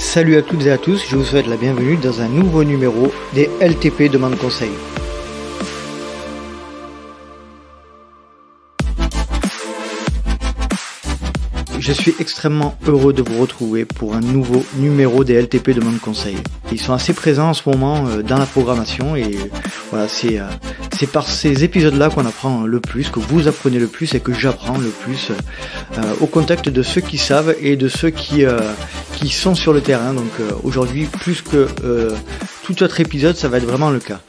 Salut à toutes et à tous, je vous souhaite la bienvenue dans un nouveau numéro des LTP Demande Conseil. Je suis extrêmement heureux de vous retrouver pour un nouveau numéro des LTP Demande Conseil. Ils sont assez présents en ce moment dans la programmation et voilà, c'est par ces épisodes-là qu'on apprend le plus, que vous apprenez le plus et que j'apprends le plus au contact de ceux qui savent et de ceux qui sont sur le terrain. Donc aujourd'hui, plus que tout autre épisode, ça va être vraiment le cas.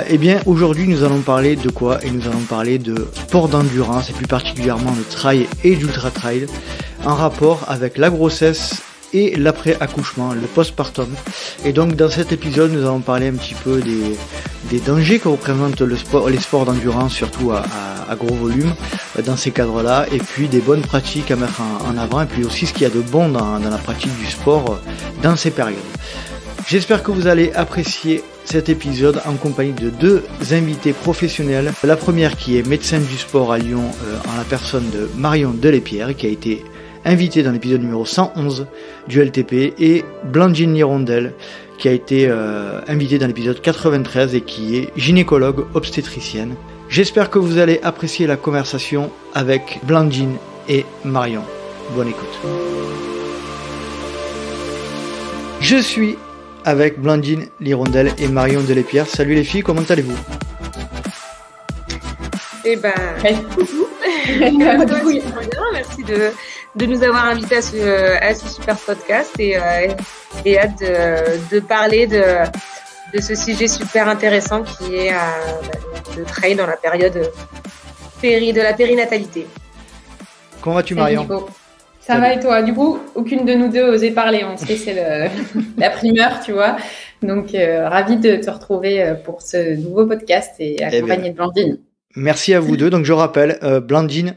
Eh bien aujourd'hui nous allons parler de quoi? Et nous allons parler de sport d'endurance et plus particulièrement de trail et d'ultra trail en rapport avec la grossesse et l'après-accouchement, le postpartum. Et donc dans cet épisode nous allons parler un petit peu des dangers que représente les sports d'endurance, surtout à gros volume dans ces cadres-là, et puis des bonnes pratiques à mettre en avant, et puis aussi ce qu'il y a de bon dans la pratique du sport dans ces périodes. J'espère que vous allez apprécier cet épisode en compagnie de deux invités professionnels. La première qui est médecin du sport à Lyon en la personne de Marion Delépierre qui a été invitée dans l'épisode numéro 111 du LTP, et Blandine Lirondelle qui a été invitée dans l'épisode 93 et qui est gynécologue obstétricienne. J'espère que vous allez apprécier la conversation avec Blandine et Marion. Bonne écoute. Je suis avec Blandine Lirondelle et Marion Delépierre. Salut les filles, comment allez-vous? Eh ben, coucou. Merci de nous avoir invités à ce super podcast et hâte de parler de ce sujet super intéressant qui est le trail dans la période de la périnatalité. Comment vas-tu, Marion? Ça va et toi? Du coup, aucune de nous deux osait parler. On se laissait la primeur, tu vois. Donc, ravie de te retrouver pour ce nouveau podcast et accompagné de Blandine. Merci à vous deux. Donc, je rappelle, Blandine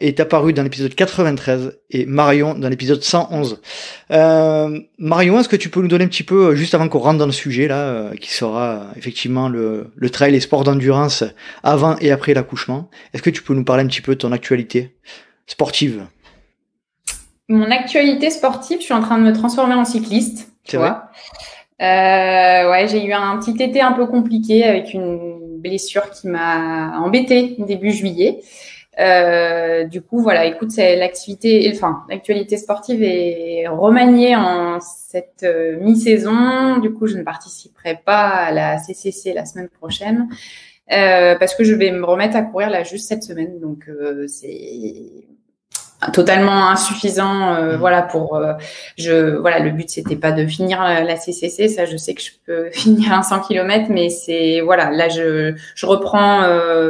est apparue dans l'épisode 93 et Marion dans l'épisode 111. Marion, est-ce que tu peux nous donner un petit peu, juste avant qu'on rentre dans le sujet, là, qui sera effectivement le trail, les sports d'endurance avant et après l'accouchement. Est-ce que tu peux nous parler un petit peu de ton actualité sportive? Mon actualité sportive, je suis en train de me transformer en cycliste. C'est vrai? Ouais, j'ai eu un petit été un peu compliqué avec une blessure qui m'a embêtée début juillet. Du coup, voilà, écoute, c'est l'actualité sportive est remaniée en cette mi-saison. Du coup, je ne participerai pas à la CCC la semaine prochaine parce que je vais me remettre à courir là juste cette semaine. Donc, c'est totalement insuffisant, voilà, pour le but c'était pas de finir la CCC, ça je sais que je peux finir un 100 km, mais c'est voilà, là je reprends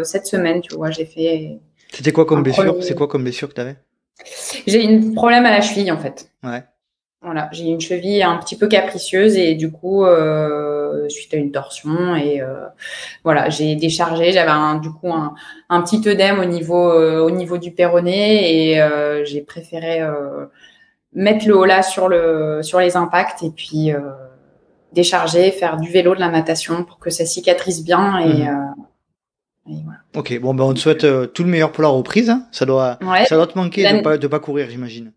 cette semaine, tu vois, j'ai fait. C'était quoi comme blessure? C'est quoi comme blessure que t'avais? J'ai un problème à la cheville en fait. Ouais. Voilà, j'ai une cheville un petit peu capricieuse et du coup suite à une torsion et voilà, j'ai déchargé, j'avais un petit œdème au niveau du péroné et j'ai préféré mettre le holà sur les impacts et puis décharger, faire du vélo, de la natation pour que ça cicatrise bien et voilà. Ok, bon ben on te souhaite tout le meilleur pour la reprise, hein. Ça doit te manquer de pas courir, j'imagine.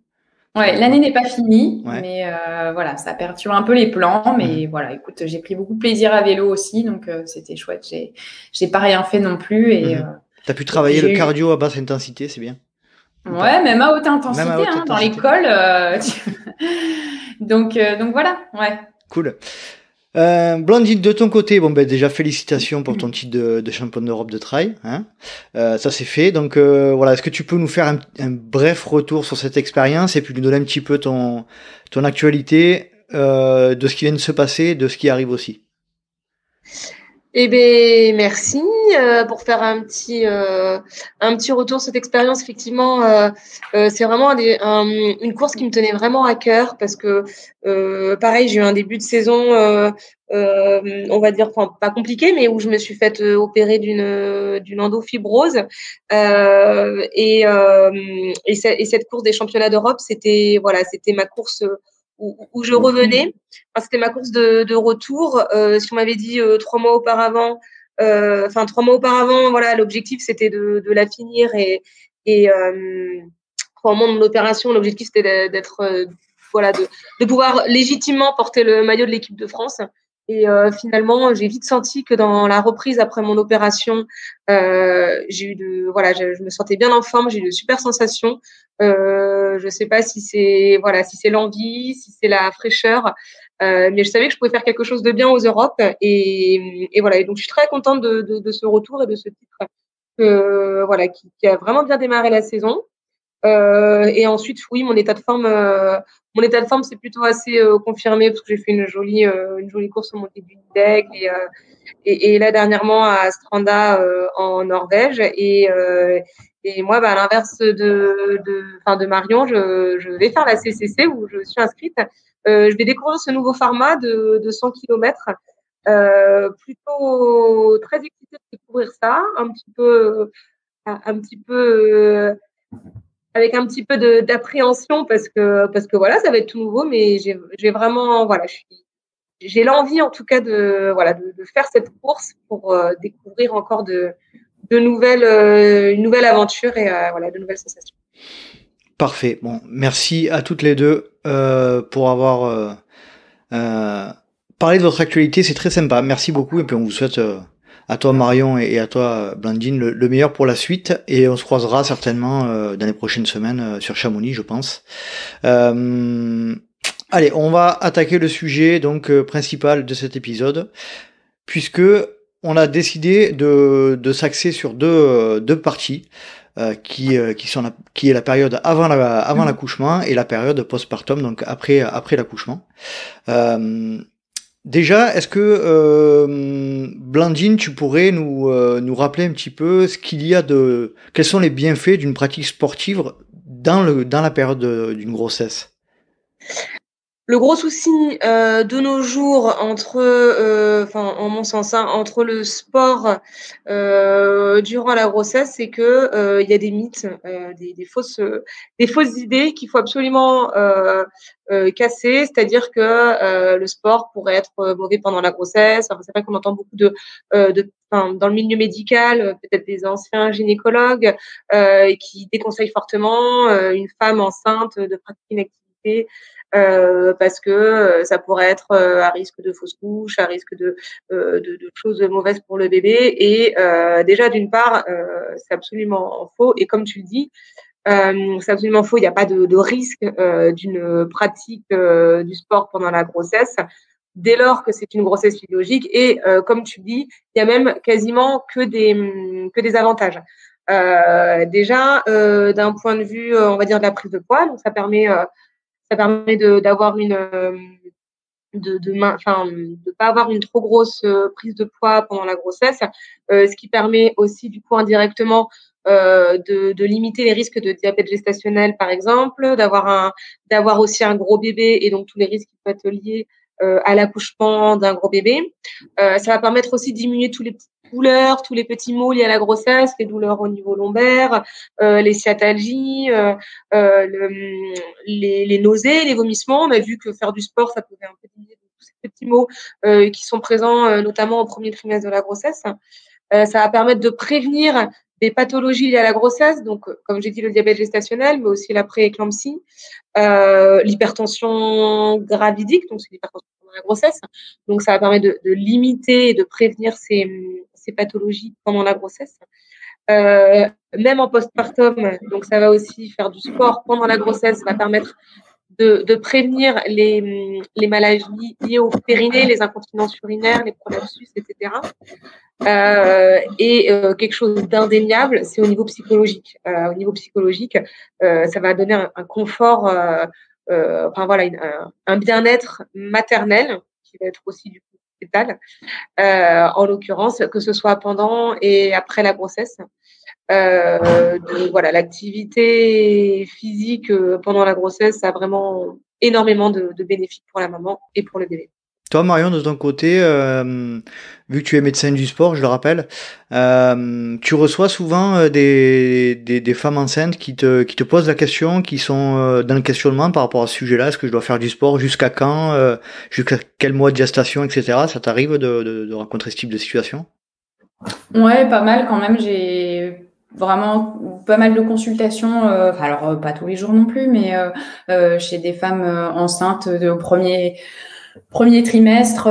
Ouais, l'année n'est pas finie, mais voilà, ça perturbe un peu les plans, mais voilà, écoute, j'ai pris beaucoup de plaisir à vélo aussi, donc c'était chouette. J'ai pas rien fait non plus et. T'as pu travailler le cardio à basse intensité, c'est bien. Ouais, même à haute intensité, dans l'école. Donc voilà, ouais. Cool. Blandine, de ton côté, bon ben déjà félicitations pour ton titre de championne d'Europe de trail, hein. Ça c'est fait. Donc voilà, est-ce que tu peux nous faire un bref retour sur cette expérience et puis nous donner un petit peu ton actualité de ce qui vient de se passer, de ce qui arrive aussi. Eh ben merci pour faire un petit retour sur cette expérience. Effectivement, c'est vraiment une course qui me tenait vraiment à cœur parce que pareil, j'ai eu un début de saison on va dire pas compliqué, mais où je me suis fait opérer d'une endofibrose et cette course des championnats d'Europe, c'était ma course où je revenais. Enfin, c'était ma course de retour. Si on m'avait dit 3 mois auparavant, voilà, l'objectif c'était de la finir et au moment de mon opération, l'objectif c'était d'être de pouvoir légitimement porter le maillot de l'équipe de France. Et finalement, j'ai vite senti que dans la reprise après mon opération, je me sentais bien en forme, j'ai eu de super sensations. Je sais pas si c'est l'envie, si c'est la fraîcheur, mais je savais que je pouvais faire quelque chose de bien aux Europes. Et voilà. Et donc je suis très contente de ce retour et de ce titre qui a vraiment bien démarré la saison. Et ensuite, oui, mon état de forme, c'est plutôt assez confirmé parce que j'ai fait une jolie course au Monté du Deg et là dernièrement à Stranda en Norvège. Et moi, à l'inverse de Marion, je vais faire la CCC où je suis inscrite. Je vais découvrir ce nouveau format de 100 km. Plutôt très excitée de découvrir ça, un petit peu avec un petit peu d'appréhension parce que voilà, ça va être tout nouveau, mais j'ai vraiment j'ai l'envie en tout cas de faire cette course pour découvrir encore une nouvelle aventure et de nouvelles sensations. Parfait. Bon, merci à toutes les deux pour avoir parlé de votre actualité, c'est très sympa. Merci beaucoup et puis on vous souhaite à toi Marion et à toi Blandine le meilleur pour la suite et on se croisera certainement dans les prochaines semaines sur Chamonix, je pense. Allez, on va attaquer le sujet donc principal de cet épisode puisque on a décidé de s'axer sur deux parties. Qui est la période avant l'accouchement et la période postpartum, donc après l'accouchement. Déjà, est-ce que Blandine, tu pourrais nous rappeler un petit peu quels sont les bienfaits d'une pratique sportive dans la période d'une grossesse? Le gros souci de nos jours en mon sens, entre le sport durant la grossesse, c'est que il y a des mythes, des fausses idées qu'il faut absolument casser. C'est-à-dire que le sport pourrait être mauvais pendant la grossesse. Enfin, c'est vrai qu'on entend beaucoup dans le milieu médical, peut-être des anciens gynécologues qui déconseillent fortement une femme enceinte de pratiquer une activité. Parce que ça pourrait être à risque de fausse couche, à risque de choses mauvaises pour le bébé. Et déjà, d'une part, c'est absolument faux. Et comme tu le dis, c'est absolument faux. Il n'y a pas de risque d'une pratique du sport pendant la grossesse, dès lors que c'est une grossesse physiologique. Et comme tu dis, il y a même quasiment que des avantages. Déjà, d'un point de vue, on va dire, de la prise de poids, donc ça permet d'avoir de pas avoir une trop grosse prise de poids pendant la grossesse, ce qui permet aussi du coup indirectement de limiter les risques de diabète gestationnel par exemple, d'avoir aussi un gros bébé et donc tous les risques qui peuvent être liés à l'accouchement d'un gros bébé. Ça va permettre aussi de diminuer tous les petites douleurs, tous les petits maux liés à la grossesse, les douleurs au niveau lombaire, les sciatalgies, les nausées, les vomissements. On a vu que faire du sport, ça pouvait un peu diminuer tous ces petits maux qui sont présents notamment au premier trimestre de la grossesse. Ça va permettre de prévenir des pathologies liées à la grossesse, donc comme j'ai dit le diabète gestationnel, mais aussi la pré-éclampsie, l'hypertension gravidique, donc c'est l'hypertension pendant la grossesse. Donc ça va permettre de limiter et de prévenir ces pathologies pendant la grossesse. Même en postpartum, donc ça va aussi faire du sport pendant la grossesse, ça va permettre de prévenir les maladies liées au périnée, les incontinences urinaires, les prolapsus, etc. Quelque chose d'indéniable, c'est au niveau psychologique. Au niveau psychologique, ça va donner un confort, un bien-être maternel qui va être aussi du coup fétal, en l'occurrence, que ce soit pendant et après la grossesse. L'activité physique pendant la grossesse a vraiment énormément de bénéfices pour la maman et pour le bébé. Toi, Marion, de ton côté, vu que tu es médecin du sport, je le rappelle, tu reçois souvent des femmes enceintes qui te posent la question, qui sont dans le questionnement par rapport à ce sujet-là. Est-ce que je dois faire du sport? Jusqu'à quand? Jusqu'à quel mois de gestation, etc. Ça t'arrive de rencontrer ce type de situation? Ouais, pas mal quand même. vraiment pas mal de consultations, alors pas tous les jours non plus, mais chez des femmes enceintes de premier trimestre,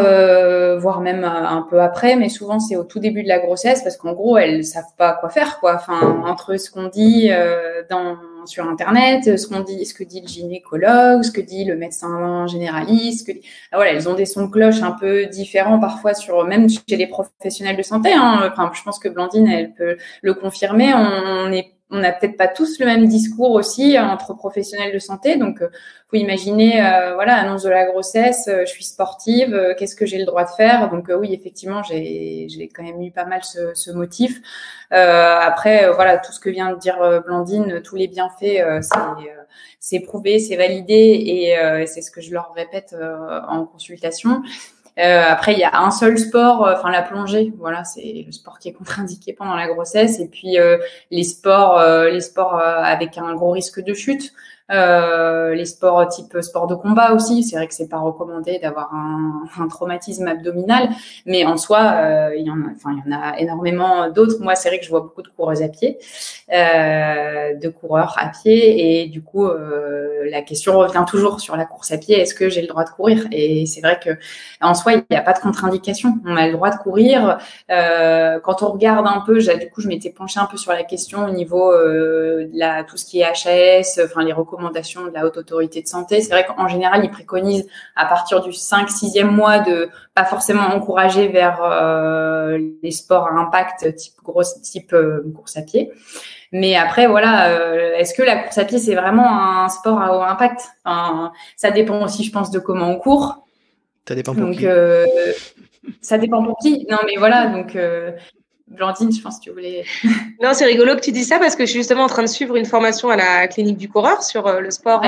voire même un peu après, mais souvent c'est au tout début de la grossesse parce qu'en gros elles savent pas quoi faire, quoi. Enfin, entre ce qu'on dit sur internet, ce que dit le gynécologue, ce que dit le médecin généraliste, voilà, elles ont des sons de cloche un peu différents parfois même chez les professionnels de santé, hein. Enfin, je pense que Blandine elle peut le confirmer. On n'a peut-être pas tous le même discours aussi entre professionnels de santé. Donc, faut imaginer, voilà, annonce de la grossesse, je suis sportive, qu'est-ce que j'ai le droit de faire? Donc, oui, effectivement, j'ai quand même eu pas mal ce motif. Après, voilà, tout ce que vient de dire Blandine, tous les bienfaits, c'est prouvé, c'est validé et c'est ce que je leur répète en consultation. Après, il y a un seul sport, enfin la plongée, voilà, c'est le sport qui est contre-indiqué pendant la grossesse. Et puis les sports avec un gros risque de chute, les sports type sport de combat aussi. C'est vrai que c'est pas recommandé d'avoir un traumatisme abdominal, mais en soi, il y en a énormément d'autres. Moi, c'est vrai que je vois beaucoup de coureuses à pied, de coureurs à pied, et du coup, la question revient toujours sur la course à pied. Est-ce que j'ai le droit de courir? Et c'est vrai que en soi, il n'y a pas de contre-indication. On a le droit de courir. Quand on regarde un peu, du coup, je m'étais penchée un peu sur la question au niveau de tout ce qui est HAS, enfin les recommandations de la Haute Autorité de Santé. C'est vrai qu'en général, ils préconisent à partir du 5-6e mois de pas forcément encourager vers les sports à impact type course à pied. Mais après, voilà, est-ce que la course à pied, c'est vraiment un sport à haut impact? Enfin, ça dépend aussi, je pense, de comment on court. Ça dépend pour qui. Ça dépend pour qui. Non, mais voilà, donc Blandine, je pense que tu voulais… Non, c'est rigolo que tu dis ça parce que je suis justement en train de suivre une formation à la clinique du coureur sur le sport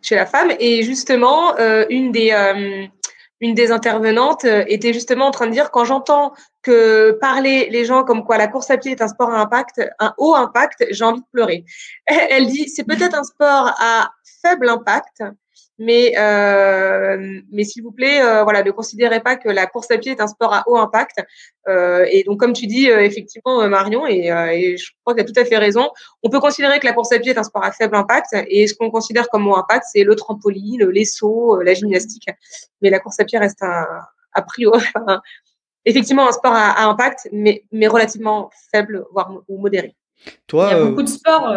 chez la femme. Et justement, une des intervenantes était justement en train de dire, quand j'entends que parler les gens comme quoi la course à pied est un sport à impact, un haut impact, j'ai envie de pleurer. Elle dit, c'est peut-être un sport à faible impact, mais s'il vous plaît, voilà, ne considérez pas que la course à pied est un sport à haut impact. Et donc, comme tu dis, effectivement, Marion, et je crois que tu as tout à fait raison, on peut considérer que la course à pied est un sport à faible impact, et ce qu'on considère comme haut impact, c'est le trampoline, les sauts, la gymnastique. Mais la course à pied reste a priori, effectivement, un sport à impact, mais relativement faible, voire ou modéré. Toi, il y a beaucoup de sports.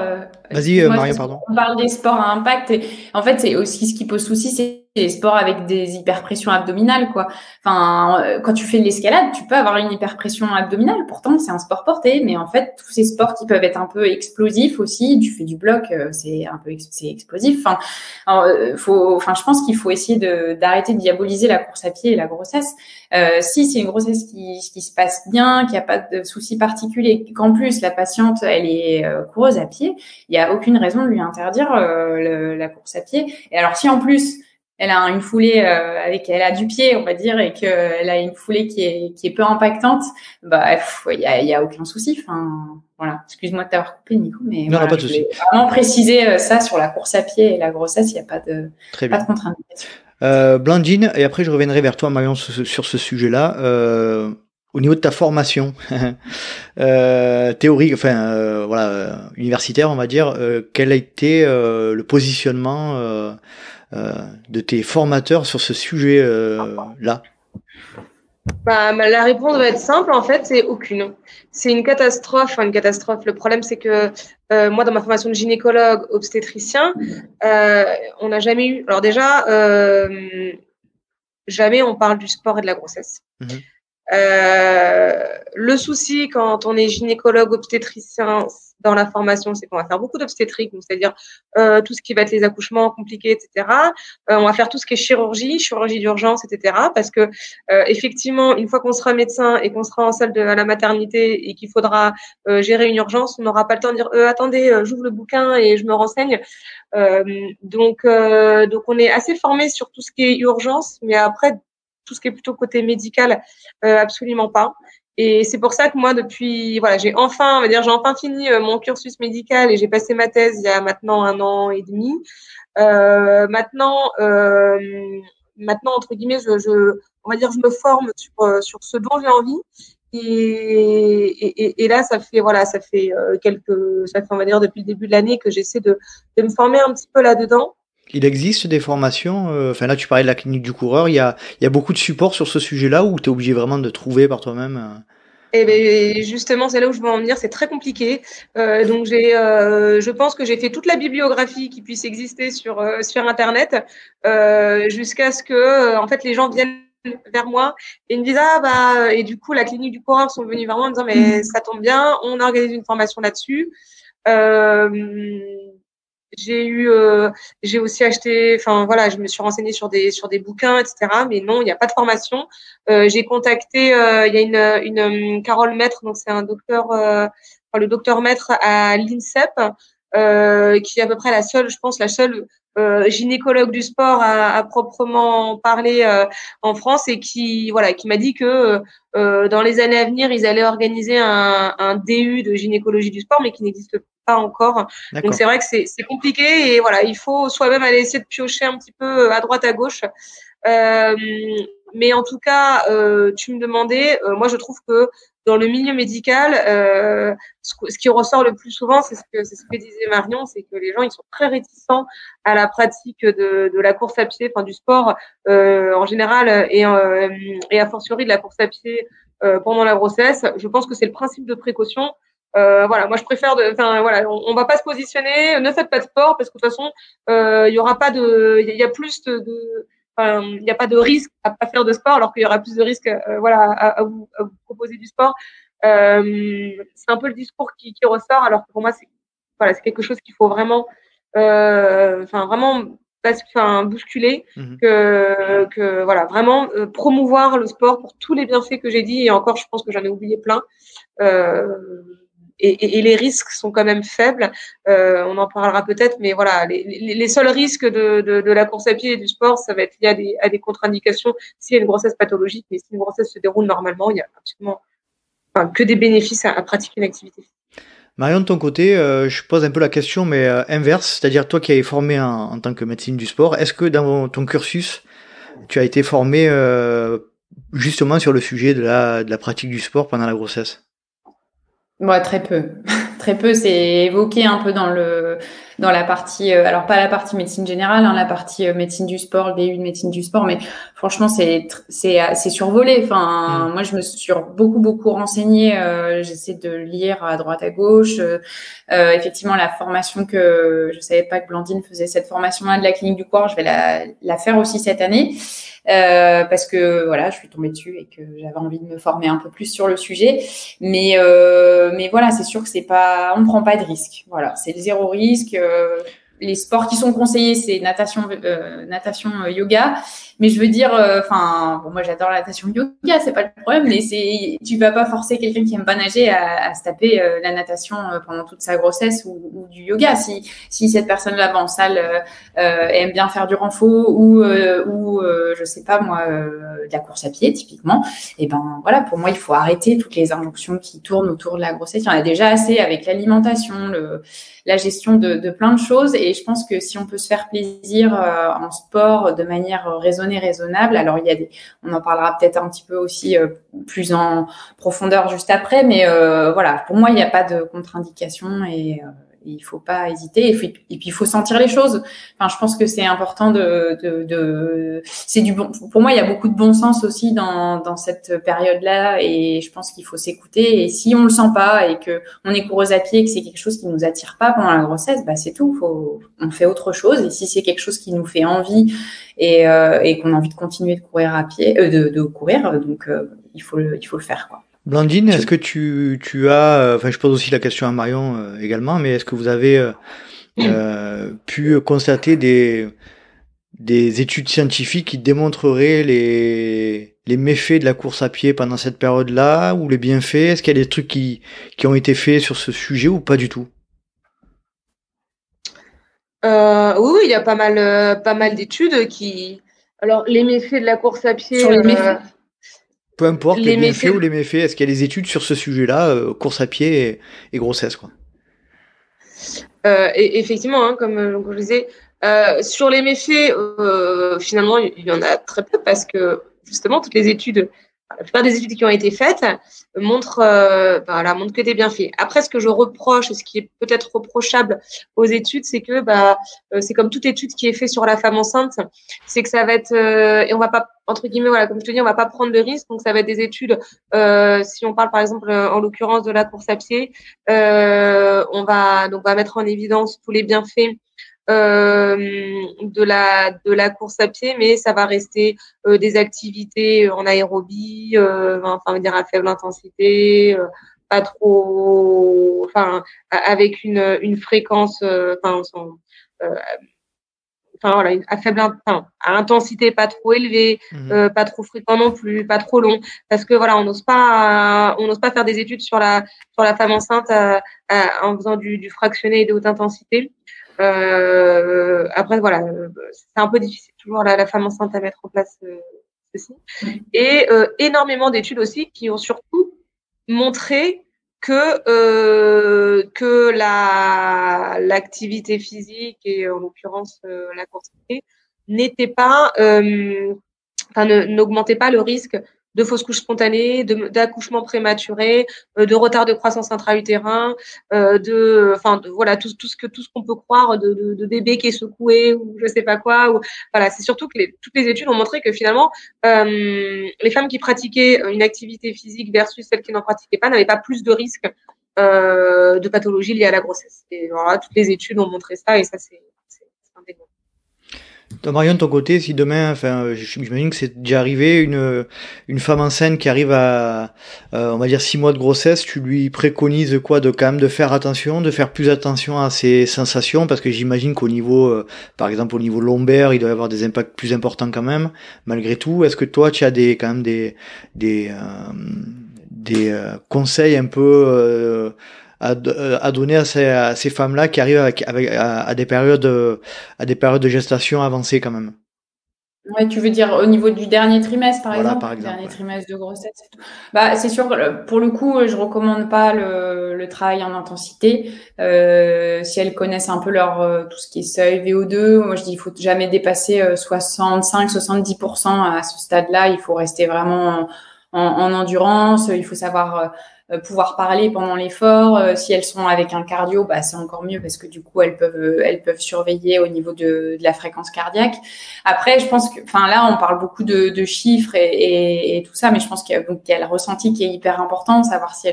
Vas-y, Marion, pardon. On parle des sports à impact. Et en fait, c'est aussi ce qui pose souci, c'est les sports avec des hyperpressions abdominales, quoi. Enfin, quand tu fais de l'escalade, tu peux avoir une hyperpression abdominale. Pourtant, c'est un sport porté. Mais en fait, tous ces sports qui peuvent être un peu explosifs aussi, tu fais du bloc, c'est explosif. Enfin, je pense qu'il faut essayer d'arrêter de diaboliser la course à pied et la grossesse. Si c'est une grossesse qui se passe bien, qu'il n'y a pas de soucis particuliers, qu'en plus la patiente elle est coureuse à pied, il n'y a aucune raison de lui interdire la course à pied. Et alors si en plus elle a une foulée elle a du pied, on va dire, et qu'elle a une foulée qui est peu impactante, bah il y a aucun souci. Enfin voilà, excuse-moi de t'avoir coupé, Nico, mais non, voilà, pas de souci. Vraiment préciser ça sur la course à pied et la grossesse, il n'y a pas de contre-indication. Blandine, et après je reviendrai vers toi, Marion, sur ce sujet-là. Au niveau de ta formation théorique, universitaire, on va dire, quel a été le positionnement de tes formateurs sur ce sujet-là? La réponse va être simple, en fait, c'est aucune. C'est une catastrophe. Le problème, c'est que moi, dans ma formation de gynécologue obstétricien, on n'a jamais eu… Alors déjà, jamais on parle du sport et de la grossesse. Le souci quand on est gynécologue obstétricien dans la formation, c'est qu'on va faire beaucoup d'obstétrique, c'est-à-dire tout ce qui va être les accouchements compliqués, etc. On va faire tout ce qui est chirurgie d'urgence, etc. Parce que effectivement, une fois qu'on sera médecin et qu'on sera en salle à la maternité et qu'il faudra gérer une urgence, on n'aura pas le temps de dire attendez, j'ouvre le bouquin et je me renseigne. Donc on est assez formé sur tout ce qui est urgence, mais après tout ce qui est plutôt côté médical, absolument pas. Et c'est pour ça que moi, j'ai enfin fini mon cursus médical et j'ai passé ma thèse il y a maintenant 1 an et demi. Maintenant, entre guillemets, je me forme sur ce dont j'ai envie. Et là, ça fait on va dire depuis le début de l'année que j'essaie de me former un petit peu là-dedans. Il existe des formations, enfin là tu parlais de la clinique du coureur, il y a beaucoup de supports sur ce sujet-là ou tu es obligé vraiment de trouver par toi-même Et ben justement, c'est là où je veux en venir. C'est très compliqué. Donc je pense que j'ai fait toute la bibliographie qui puisse exister sur Internet jusqu'à ce que en fait les gens viennent vers moi et me disent et du coup la clinique du coureur sont venus vers moi en me disant mais ça tombe bien, on organise une formation là-dessus. J'ai aussi acheté, enfin voilà, je me suis renseignée sur des bouquins, etc. Mais non, il n'y a pas de formation. J'ai contacté, il y a une Carole Maître, donc c'est un docteur, le docteur Maître à l'INSEP, qui est à peu près la seule gynécologue du sport à proprement parler en France et qui m'a dit que dans les années à venir, ils allaient organiser un DU de gynécologie du sport, mais qui n'existe pas encore. Donc c'est vrai que c'est compliqué et voilà, il faut soi-même aller essayer de piocher un petit peu à droite à gauche. Mais en tout cas, tu me demandais, moi je trouve que dans le milieu médical, ce qui ressort le plus souvent, c'est ce que disait Marion, c'est que les gens ils sont très réticents à la pratique de la course à pied, enfin du sport en général et a fortiori de la course à pied pendant la grossesse. Je pense que c'est le principe de précaution. Voilà, moi je préfère on va pas se positionner, ne faites pas de sport parce que de toute façon il y aura pas il y a plus il n'y a pas de risque à pas faire de sport alors qu'il y aura plus de risques à vous proposer du sport. C'est un peu le discours qui ressort alors que pour moi c'est quelque chose qu'il faut vraiment bousculer, que voilà, vraiment promouvoir le sport pour tous les bienfaits que j'ai dit et encore je pense que j'en ai oublié plein. Et les risques sont quand même faibles. On en parlera peut-être, mais voilà, les seuls risques de la course à pied et du sport, ça va être lié à des contre-indications s'il y a une grossesse pathologique, mais si une grossesse se déroule normalement, il y a absolument que des bénéfices à pratiquer une activité. Marion, de ton côté, je pose un peu la question, mais inverse, c'est-à-dire toi qui es formé en tant que médecine du sport, est-ce que dans ton cursus, tu as été formé justement sur le sujet de la pratique du sport pendant la grossesse? Moi, très peu. Très peu, c'est évoqué un peu dans la partie, alors pas la partie médecine générale, la partie médecine du sport, le DU de médecine du sport, mais franchement, c'est survolé. Enfin, moi, je me suis beaucoup renseignée. J'essaie de lire à droite à gauche. Effectivement, la formation je savais pas que Blandine faisait cette formation-là de la clinique du corps, je vais la faire aussi cette année. Parce que voilà, je suis tombée dessus et que j'avais envie de me former un peu plus sur le sujet. Mais voilà, c'est sûr que on prend pas de risque. Voilà, c'est zéro risque. Les sports qui sont conseillés, c'est natation, yoga. Mais je veux dire, moi j'adore la natation yoga, c'est pas le problème. Mais tu vas pas forcer quelqu'un qui aime pas nager à se taper la natation pendant toute sa grossesse ou du yoga. Si cette personne-là en salle aime bien faire du renfort ou je sais pas moi, de la course à pied typiquement, et ben voilà, pour moi il faut arrêter toutes les injonctions qui tournent autour de la grossesse. Il y en a déjà assez avec l'alimentation, la gestion de plein de choses, et je pense que si on peut se faire plaisir en sport de manière raisonnable, alors on en parlera peut-être un petit peu aussi plus en profondeur juste après, mais voilà, pour moi il n'y a pas de contre-indication et il faut pas hésiter et puis il faut sentir les choses. Enfin, je pense que c'est important c'est du bon. Pour moi, il y a beaucoup de bon sens aussi dans cette période-là et je pense qu'il faut s'écouter. Et si on le sent pas et que on est coureuse à pied et que c'est quelque chose qui nous attire pas pendant la grossesse, c'est tout. On fait autre chose. Et si c'est quelque chose qui nous fait envie et qu'on a envie de continuer de courir à pied, de courir, donc il faut le faire, quoi. Blandine, est-ce que tu as, je pose aussi la question à Marion également, mais est-ce que vous avez pu constater des études scientifiques qui démontreraient les méfaits de la course à pied pendant cette période-là, ou les bienfaits? Est-ce qu'il y a des trucs qui ont été faits sur ce sujet ou pas du tout? Oui, il y a pas mal d'études alors les méfaits de la course à pied. Sur les méfaits. Peu importe, les bienfaits ou les méfaits, est-ce qu'il y a des études sur ce sujet-là, course à pied et grossesse, quoi? Et effectivement, comme je disais, sur les méfaits, finalement, il y en a très peu parce que justement, toutes les études la plupart des études qui ont été faites montrent que des bienfaits. Après, ce que je reproche, ce qui est peut-être reprochable aux études, c'est que c'est comme toute étude qui est faite sur la femme enceinte, c'est que ça va être et on va pas, entre guillemets, voilà, comme je te dis, on va pas prendre de risques, donc ça va être des études. Si on parle par exemple en l'occurrence de la course à pied, on va mettre en évidence tous les bienfaits de la course à pied, mais ça va rester des activités en aérobie, on va dire à faible intensité, pas trop, avec une fréquence, voilà, à intensité pas trop élevée, pas trop fréquent non plus, pas trop long, parce que voilà, on n'ose pas faire des études sur la femme enceinte en faisant du fractionné et de haute intensité. Après voilà, c'est un peu difficile toujours la femme enceinte à mettre en place ceci. Et énormément d'études aussi qui ont surtout montré que l'activité physique et en l'occurrence la course à pied n'était pas n'augmentait pas le risque de fausse couche spontanée, d'accouchement prématuré, de retard de croissance intra-utérin, voilà tout ce qu'on peut croire de bébé qui est secoué ou je sais pas quoi. Ou voilà, c'est surtout que toutes les études ont montré que finalement les femmes qui pratiquaient une activité physique versus celles qui n'en pratiquaient pas n'avaient pas plus de risques de pathologies liées à la grossesse. Et voilà, toutes les études ont montré ça et ça c'est indéniable. Toi, Marion, de ton côté, si demain, j'imagine que c'est déjà arrivé, une femme enceinte qui arrive à, on va dire 6 mois de grossesse, tu lui préconises quoi, quand même de faire attention, de faire plus attention à ses sensations, parce que j'imagine qu'au niveau, par exemple au niveau lombaire, il doit y avoir des impacts plus importants quand même, malgré tout. Est-ce que toi, tu as quand même des conseils un peu à donner à ces femmes-là qui arrivent à des périodes de gestation avancées quand même? Ouais, tu veux dire au niveau du dernier trimestre, par exemple, dernier trimestre de grossesse et tout. C'est sûr, pour le coup, je recommande pas le travail en intensité. Si elles connaissent un peu tout ce qui est seuil VO2, moi je dis il faut jamais dépasser 65-70% à ce stade-là. Il faut rester vraiment en endurance. Il faut savoir pouvoir parler pendant l'effort. Si elles sont avec un cardio, c'est encore mieux parce que du coup elles peuvent surveiller au niveau de la fréquence cardiaque. Après, je pense que, là on parle beaucoup de chiffres et tout ça, mais je pense qu'il y a le ressenti qui est hyper important, savoir si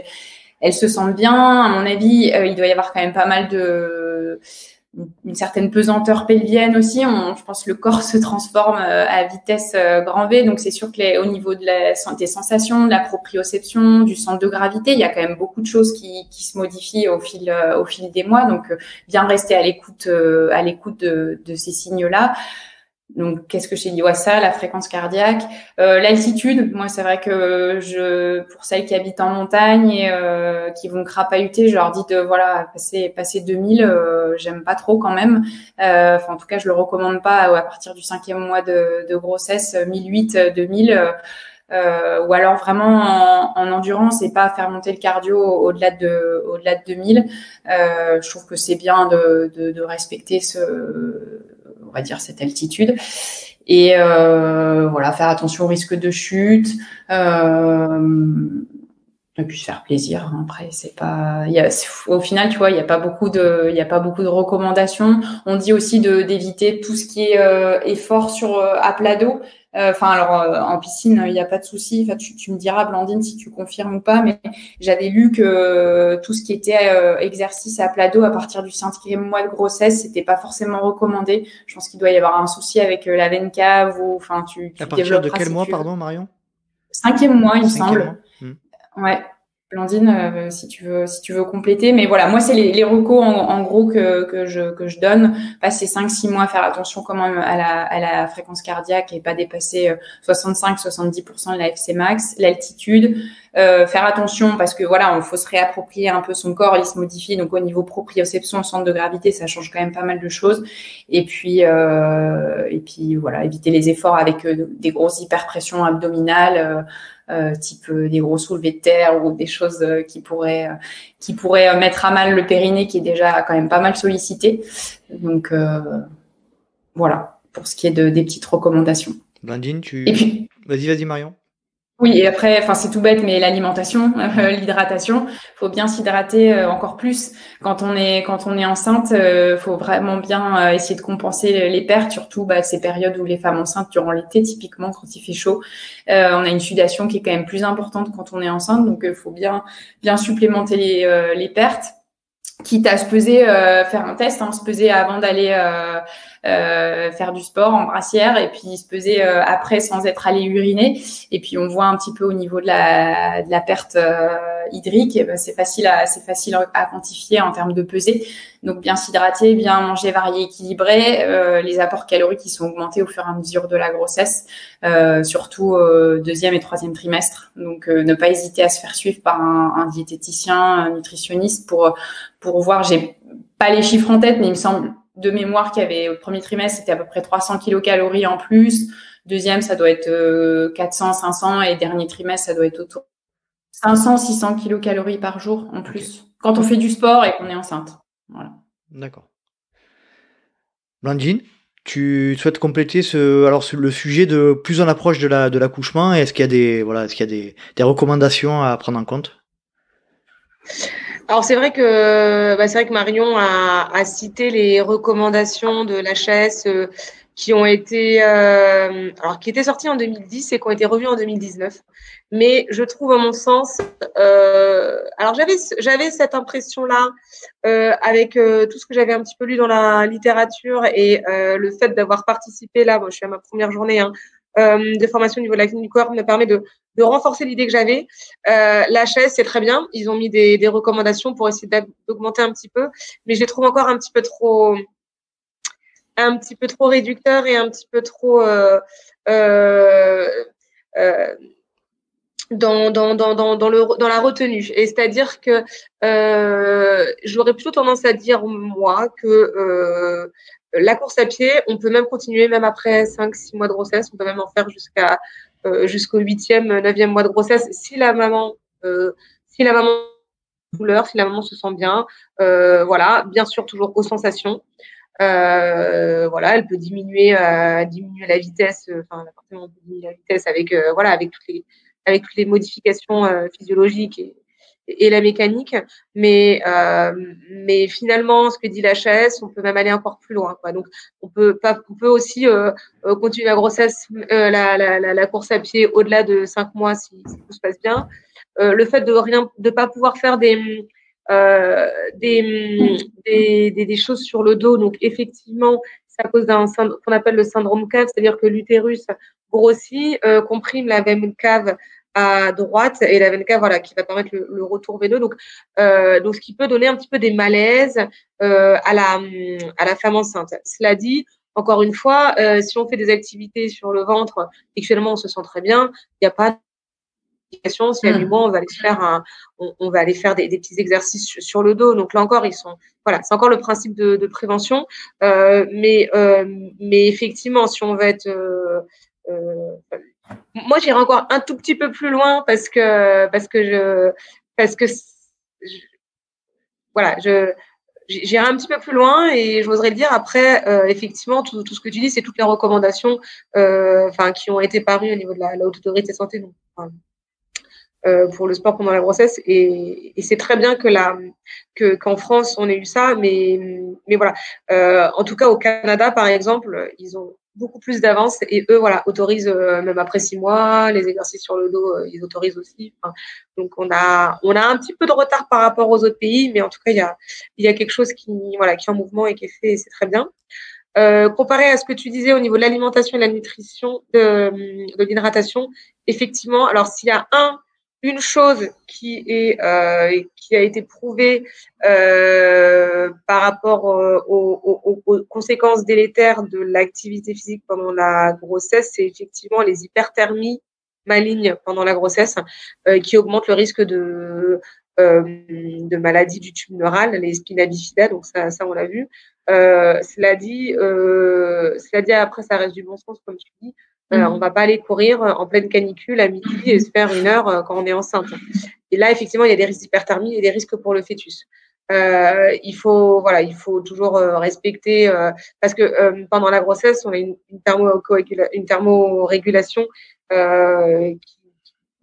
elles se sentent bien. À mon avis, il doit y avoir quand même pas mal une certaine pesanteur pelvienne aussi. Je pense que le corps se transforme à vitesse grand V. Donc, c'est sûr que au niveau des sensations, de la proprioception, du centre de gravité, il y a quand même beaucoup de choses qui se modifient au fil des mois. Donc, bien rester à l'écoute de ces signes-là. Donc, qu'est-ce que j'ai dit? Ouais, ça, la fréquence cardiaque, l'altitude. Moi, c'est vrai que pour celles qui habitent en montagne et qui vont crapahuter, je leur dis de passer 2000. J'aime pas trop quand même. En tout cas, je le recommande pas à partir du 5e mois de grossesse, 1008, 2000. Ou alors vraiment en endurance et pas faire monter le cardio au-delà de 2000. Je trouve que c'est bien de respecter on va dire cette altitude et faire attention au risque de chute et puis se faire plaisir. Après, c'est pas, au final, tu vois, il y a pas beaucoup de recommandations. On dit aussi d'éviter tout ce qui est effort à plat d'eau. En piscine, il n'y a pas de souci. Tu me diras, Blandine, si tu confirmes ou pas, mais j'avais lu que tout ce qui était exercice à plat d'eau à partir du 5e mois de grossesse, c'était pas forcément recommandé. Je pense qu'il doit y avoir un souci avec la veine cave ou, tu à partir de quel mois, pardon, Marion? 5e mois, il me semble. Ouais. Blandine, si tu veux compléter, mais voilà, moi c'est les recos en gros que je donne. Passer 5-6 mois, faire attention quand même à la fréquence cardiaque et pas dépasser 65-70% de la FC max, l'altitude, faire attention parce que voilà, faut se réapproprier un peu son corps, il se modifie, donc au niveau proprioception, centre de gravité, ça change quand même pas mal de choses. Et puis voilà, éviter les efforts avec des grosses hyperpressions abdominales. Type des gros soulevés de terre ou des choses qui pourraient mettre à mal le périnée qui est déjà quand même pas mal sollicité. Donc voilà pour ce qui est des petites recommandations. Blandine, Et puis, vas-y Marion. Oui, et après, enfin c'est tout bête, mais l'alimentation, l'hydratation, faut bien s'hydrater encore plus quand on est enceinte. Faut vraiment bien essayer de compenser les pertes, surtout ces périodes où les femmes enceintes durant l'été, typiquement quand il fait chaud, on a une sudation qui est quand même plus importante quand on est enceinte, donc faut bien supplémenter les pertes. Quitte à se peser, faire un test, se peser avant d'aller faire du sport en brassière, et puis se peser après sans être allé uriner. Et puis on voit un petit peu au niveau de la perte hydrique, et c'est facile à quantifier en termes de pesée. Donc bien s'hydrater, bien manger varié, équilibré, les apports caloriques qui sont augmentés au fur et à mesure de la grossesse, surtout deuxième et troisième trimestre. Donc ne pas hésiter à se faire suivre par un diététicien, un nutritionniste pour voir. J'ai pas les chiffres en tête, mais il me semble de mémoire qu'il y avait au premier trimestre, c'était à peu près 300 kilocalories en plus. Deuxième, ça doit être 400, 500, et dernier trimestre, ça doit être autour 500, 600 kilocalories par jour en plus. Quand on fait du sport et qu'on est enceinte. Voilà. D'accord. Blandine, tu souhaites compléter le sujet de plus on approche de l'accouchement, est-ce qu'il y a des recommandations à prendre en compte? Alors c'est vrai que Marion a cité les recommandations de l'HAS qui ont été qui étaient sorties en 2010 et qui ont été revues en 2019. Mais je trouve, à mon sens, alors j'avais cette impression-là avec tout ce que j'avais un petit peu lu dans la littérature et le fait d'avoir participé là, moi je suis à ma première journée de formation au niveau de la clinique du corps, me permet de renforcer l'idée que j'avais. L'HAS, c'est très bien. Ils ont mis des recommandations pour essayer d'augmenter un petit peu, mais je les trouve encore un petit peu trop réducteur et un petit peu trop dans la retenue. Et c'est-à-dire que j'aurais plutôt tendance à dire, moi, que la course à pied, on peut même continuer, même après 5-6 mois de grossesse, on peut même en faire jusqu'au 8e, 9e mois de grossesse, si la maman douleur, si la maman se sent bien, voilà, bien sûr toujours aux sensations. Voilà, elle peut diminuer la vitesse, forcément on peut diminuer la vitesse avec toutes les modifications physiologiques et la mécanique, mais finalement, ce que dit l'HAS, on peut même aller encore plus loin, quoi. Donc, on peut aussi continuer la grossesse, la course à pied au-delà de 5 mois si tout se passe bien. Le fait de pas pouvoir faire des choses sur le dos, donc effectivement, c'est à cause d'un qu'on appelle le syndrome cave, c'est-à-dire que l'utérus grossit, comprime la veine cave à droite et la veine cave, voilà, qui va permettre le retour veineux. Donc ce qui peut donner un petit peu des malaises à la femme enceinte. Cela dit, encore une fois, si on fait des activités sur le ventre et que finalement on se sent très bien, il n'y a pas si à 8 mois, on va aller faire des petits exercices sur le dos. Donc là encore, c'est encore le principe de prévention. Mais effectivement, si on va être, moi, j'irai encore un tout petit peu plus loin j'irai un petit peu plus loin et j'oserais le dire. Après, effectivement, tout ce que tu dis, c'est toutes les recommandations, qui ont été parues au niveau de la Haute Autorité de Santé. Donc, pour le sport pendant la grossesse et c'est très bien qu'en France on ait eu ça, mais voilà, en tout cas au Canada par exemple, ils ont beaucoup plus d'avance et eux autorisent même après 6 mois les exercices sur le dos, ils autorisent aussi. Donc on a un petit peu de retard par rapport aux autres pays, mais en tout cas il y a quelque chose qui est en mouvement et qui est fait et c'est très bien. Comparé à ce que tu disais au niveau de l'alimentation et de la nutrition, de l'hydratation, effectivement, alors s'il y a une chose qui a été prouvée par rapport aux conséquences délétères de l'activité physique pendant la grossesse, c'est effectivement les hyperthermies malignes pendant la grossesse qui augmentent le risque de maladies du tube neural, les spina bifida, donc ça on l'a vu. Cela dit, après ça reste du bon sens comme tu dis. On va pas aller courir en pleine canicule à midi et se faire 1 heure quand on est enceinte. Et là, effectivement, il y a des risques d'hyperthermie et des risques pour le fœtus. Il faut toujours respecter parce que pendant la grossesse, on a une thermorégulation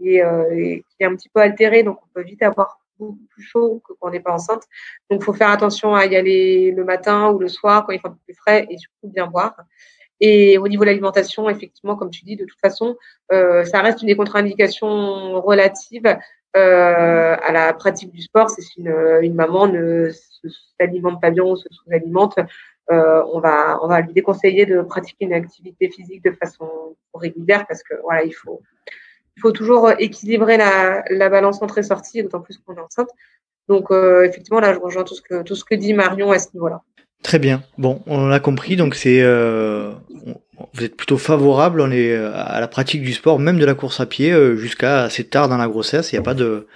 qui est un petit peu altéré, donc on peut vite avoir beaucoup plus chaud que quand on n'est pas enceinte. Donc, il faut faire attention à y aller le matin ou le soir quand il fait un peu plus frais et surtout bien boire. Et au niveau de l'alimentation, effectivement, comme tu dis, de toute façon, ça reste une des contre-indications relatives à la pratique du sport. C'est si une maman ne s'alimente pas bien ou se sous-alimente, on va lui déconseiller de pratiquer une activité physique de façon régulière parce que voilà, il faut toujours équilibrer la balance entrée sortie, d'autant plus qu'on est enceinte. Donc effectivement, là, je rejoins tout ce que dit Marion à ce niveau-là. Très bien. Bon, on l'a compris, donc vous êtes plutôt favorable à la pratique du sport, même de la course à pied, jusqu'à assez tard dans la grossesse. Il n'y a pas de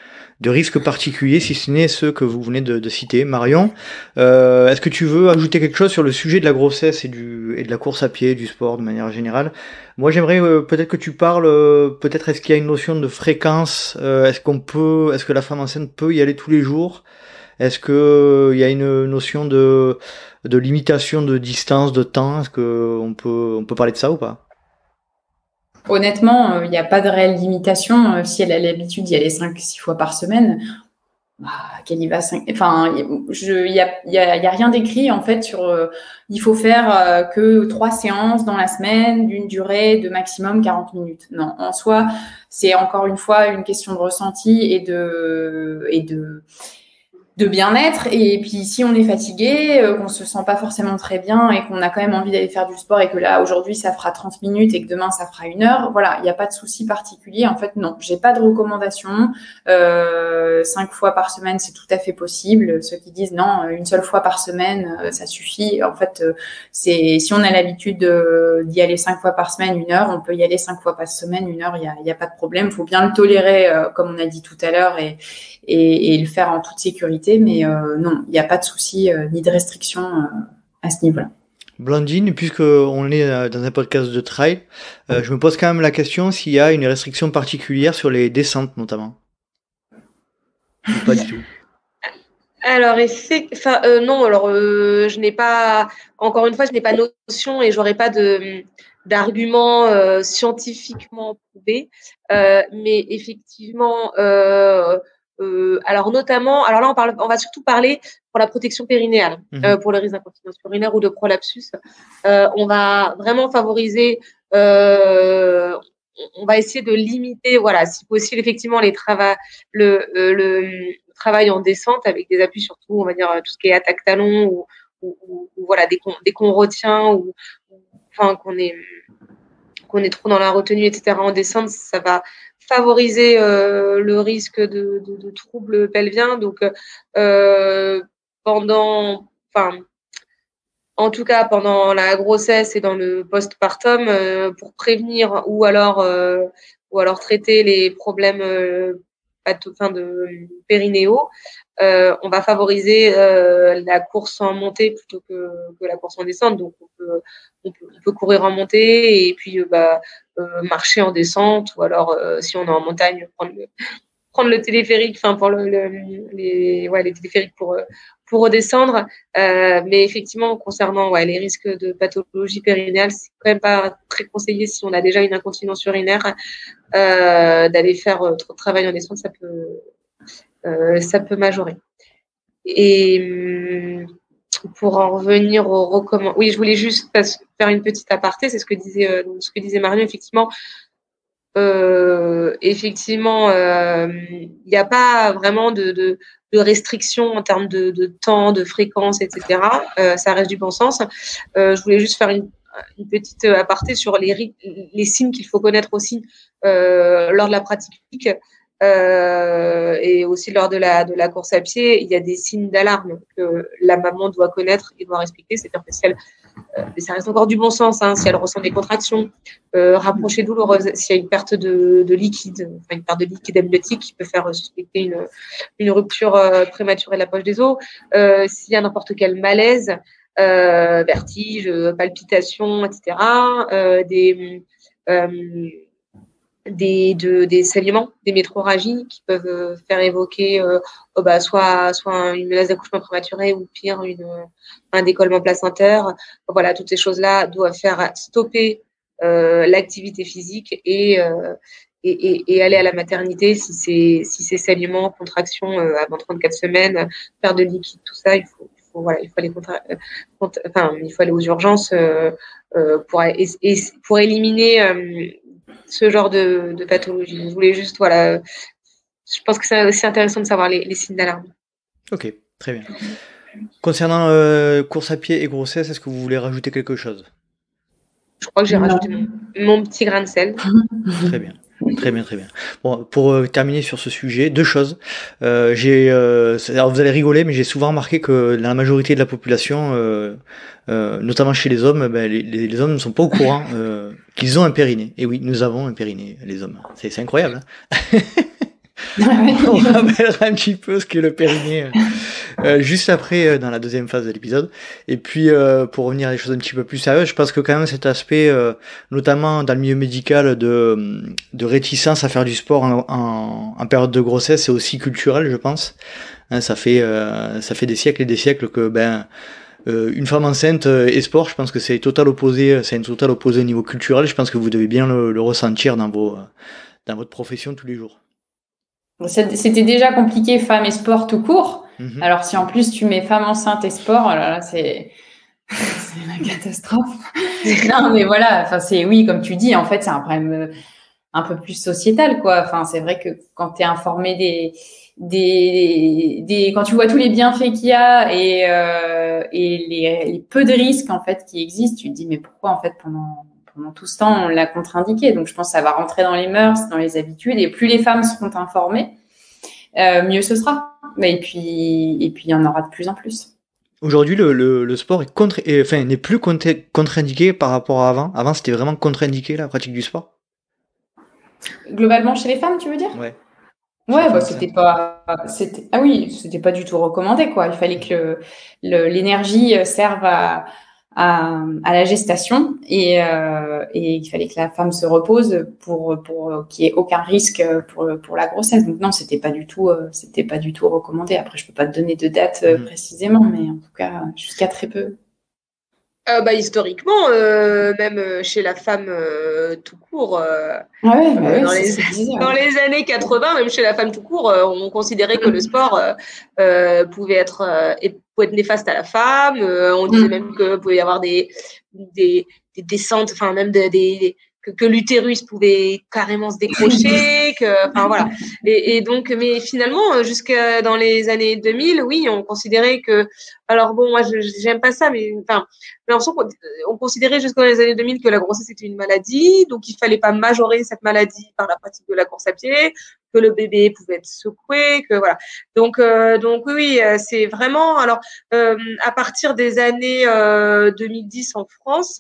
risque particulier, si ce n'est ceux que vous venez de citer. Marion, est-ce que tu veux ajouter quelque chose sur le sujet de la grossesse et de la course à pied, du sport de manière générale? Moi, j'aimerais peut-être que tu parles, peut-être est-ce qu'il y a une notion de fréquence? Est-ce que la femme enceinte peut y aller tous les jours? Est-ce que il y a une notion de limitation de distance, de temps? Est-ce que on peut parler de ça ou pas? Honnêtement, il n'y a pas de réelle limitation. Si elle a l'habitude d'y aller 5-6 fois par semaine, qu'elle y va 5. Enfin, il y a rien d'écrit en fait sur. Il faut faire que 3 séances dans la semaine d'une durée de maximum 40 minutes. Non, en soi, c'est encore une fois une question de ressenti et de bien-être. Et puis si on est fatigué, qu'on se sent pas forcément très bien et qu'on a quand même envie d'aller faire du sport et que là aujourd'hui ça fera 30 minutes et que demain ça fera 1 heure, voilà, il n'y a pas de souci particulier. En fait, non, j'ai pas de recommandation. 5 fois par semaine, c'est tout à fait possible. Ceux qui disent non, 1 seule fois par semaine, ça suffit. En fait, c'est si on a l'habitude d'y aller 5 fois par semaine, 1 heure, on peut y aller 5 fois par semaine, 1 heure. Il y a pas de problème. Il faut bien le tolérer, comme on a dit tout à l'heure, et le faire en toute sécurité. Mais non, il n'y a pas de souci ni de restriction à ce niveau-là. Blandine, puisqu'on est dans un podcast de trail, je me pose quand même la question s'il y a une restriction particulière sur les descentes notamment. Ou pas du tout. Alors, non, alors je n'ai pas, encore une fois, je n'ai pas notion et j'aurais pas d'arguments scientifiquement prouvés. Mais effectivement, alors notamment, alors là on va surtout parler pour la protection périnéale, pour le risque d'incontinence urinaire ou de prolapsus. On va vraiment favoriser, on va essayer de limiter, voilà, si possible effectivement le travail en descente avec des appuis surtout, on va dire tout ce qui est attaque talon ou voilà dès qu'on retient ou enfin qu'on est trop dans la retenue, etc. en descente, ça va favoriser le risque de troubles pelviens. Donc, en tout cas, pendant la grossesse et dans le postpartum, pour prévenir ou alors traiter les problèmes de périnéaux, on va favoriser la course en montée plutôt que la course en descente. Donc, on peut courir en montée et puis marcher en descente, ou alors si on est en montagne, prendre le téléphérique, enfin pour les téléphériques pour redescendre. Mais effectivement, concernant les risques de pathologie périnéale, c'est quand même pas très conseillé si on a déjà une incontinence urinaire d'aller faire trop de travail en descente, ça peut majorer. Et pour en revenir aux recommandations, oui, je voulais juste faire une petite aparté, c'est ce que disait Marion, effectivement. Effectivement, il n'y a pas vraiment de restrictions en termes de temps, de fréquence, etc. Ça reste du bon sens. Je voulais juste faire une petite aparté sur les signes qu'il faut connaître aussi lors de la pratique. Et aussi lors de la course à pied, il y a des signes d'alarme que la maman doit connaître et doit respecter. C'est-à-dire que si mais ça reste encore du bon sens, si elle ressent des contractions rapprochées douloureuses, s'il y a une perte de liquide, une perte de liquide amniotique qui peut faire suspecter une rupture prématurée de la poche des os, s'il y a n'importe quel malaise, vertige, palpitations, etc., des saignements, des métrorragies qui peuvent faire évoquer soit une menace d'accouchement prématuré ou pire un décollement placentaire. Voilà, toutes ces choses-là doivent faire stopper l'activité physique et et aller à la maternité si c'est saignement, contraction avant 34 semaines, perte de liquide, tout ça, il faut aller aux urgences pour éliminer ce genre de pathologie. Je voulais juste, je pense que c'est aussi intéressant de savoir les signes d'alarme. Ok, très bien. Concernant course à pied et grossesse, est-ce que vous voulez rajouter quelque chose? Je crois que j'ai rajouté mon petit grain de sel. Très bien. Très bien, très bien. Bon, pour terminer sur ce sujet, deux choses. Alors vous allez rigoler, mais j'ai souvent remarqué que dans la majorité de la population, notamment chez les hommes, les hommes ne sont pas au courant qu'ils ont un périnée. Et oui, nous avons un périnée, les hommes. C'est incroyable. Hein. On rappellera un petit peu ce qu'est le périnée juste après dans la deuxième phase de l'épisode. Et puis pour revenir à des choses un petit peu plus sérieuses, je pense que quand même cet aspect, notamment dans le milieu médical, de réticence à faire du sport en période de grossesse, c'est aussi culturel, je pense. Hein, ça fait des siècles et des siècles que une femme enceinte et sport, je pense que c'est un total opposé au niveau culturel. Je pense que vous devez bien le ressentir dans votre profession tous les jours. C'était déjà compliqué, femme et sport tout court. Mm-hmm. Alors, si en plus tu mets femme enceinte et sport, oh là, c'est la catastrophe. Non, mais voilà, oui, comme tu dis, en fait, c'est un problème un peu plus sociétal, quoi. Enfin, c'est vrai que quand tu es informé quand tu vois tous les bienfaits qu'il y a et les peu de risques, en fait, qui existent, tu te dis, mais pourquoi, en fait, pendant tout ce temps, on l'a contre-indiqué. Donc, je pense que ça va rentrer dans les mœurs, dans les habitudes. Et plus les femmes seront informées, mieux ce sera. Et puis, il y en aura de plus en plus. Aujourd'hui, le sport n'est plus contre-indiqué par rapport à avant. Avant, c'était vraiment contre-indiqué, la pratique du sport. Globalement, chez les femmes, tu veux dire? Ouais. Ouais, c'était pas du tout recommandé, quoi. Il fallait que l'énergie serve à la gestation et il fallait que la femme se repose pour qu'il y ait aucun risque pour la grossesse. Donc non, c'était pas du tout recommandé. Après, je peux pas te donner de date précisément, mais en tout cas jusqu'à très peu. Historiquement, même chez la femme tout court, dans les années 80, même chez la femme tout court, on considérait que le sport pouvait être néfaste à la femme. On disait même que pouvait y avoir des descentes, enfin même que l'utérus pouvait carrément se décrocher, voilà. Et donc, mais finalement, jusqu'à dans les années 2000, oui, on considérait que, alors bon, moi, j'aime pas ça, mais j'ai l'impression qu'on considérait jusqu'à les années 2000 que la grossesse était une maladie, donc il fallait pas majorer cette maladie par la pratique de la course à pied, que le bébé pouvait être secoué, que voilà. Donc oui, c'est vraiment, alors, à partir des années 2010 en France,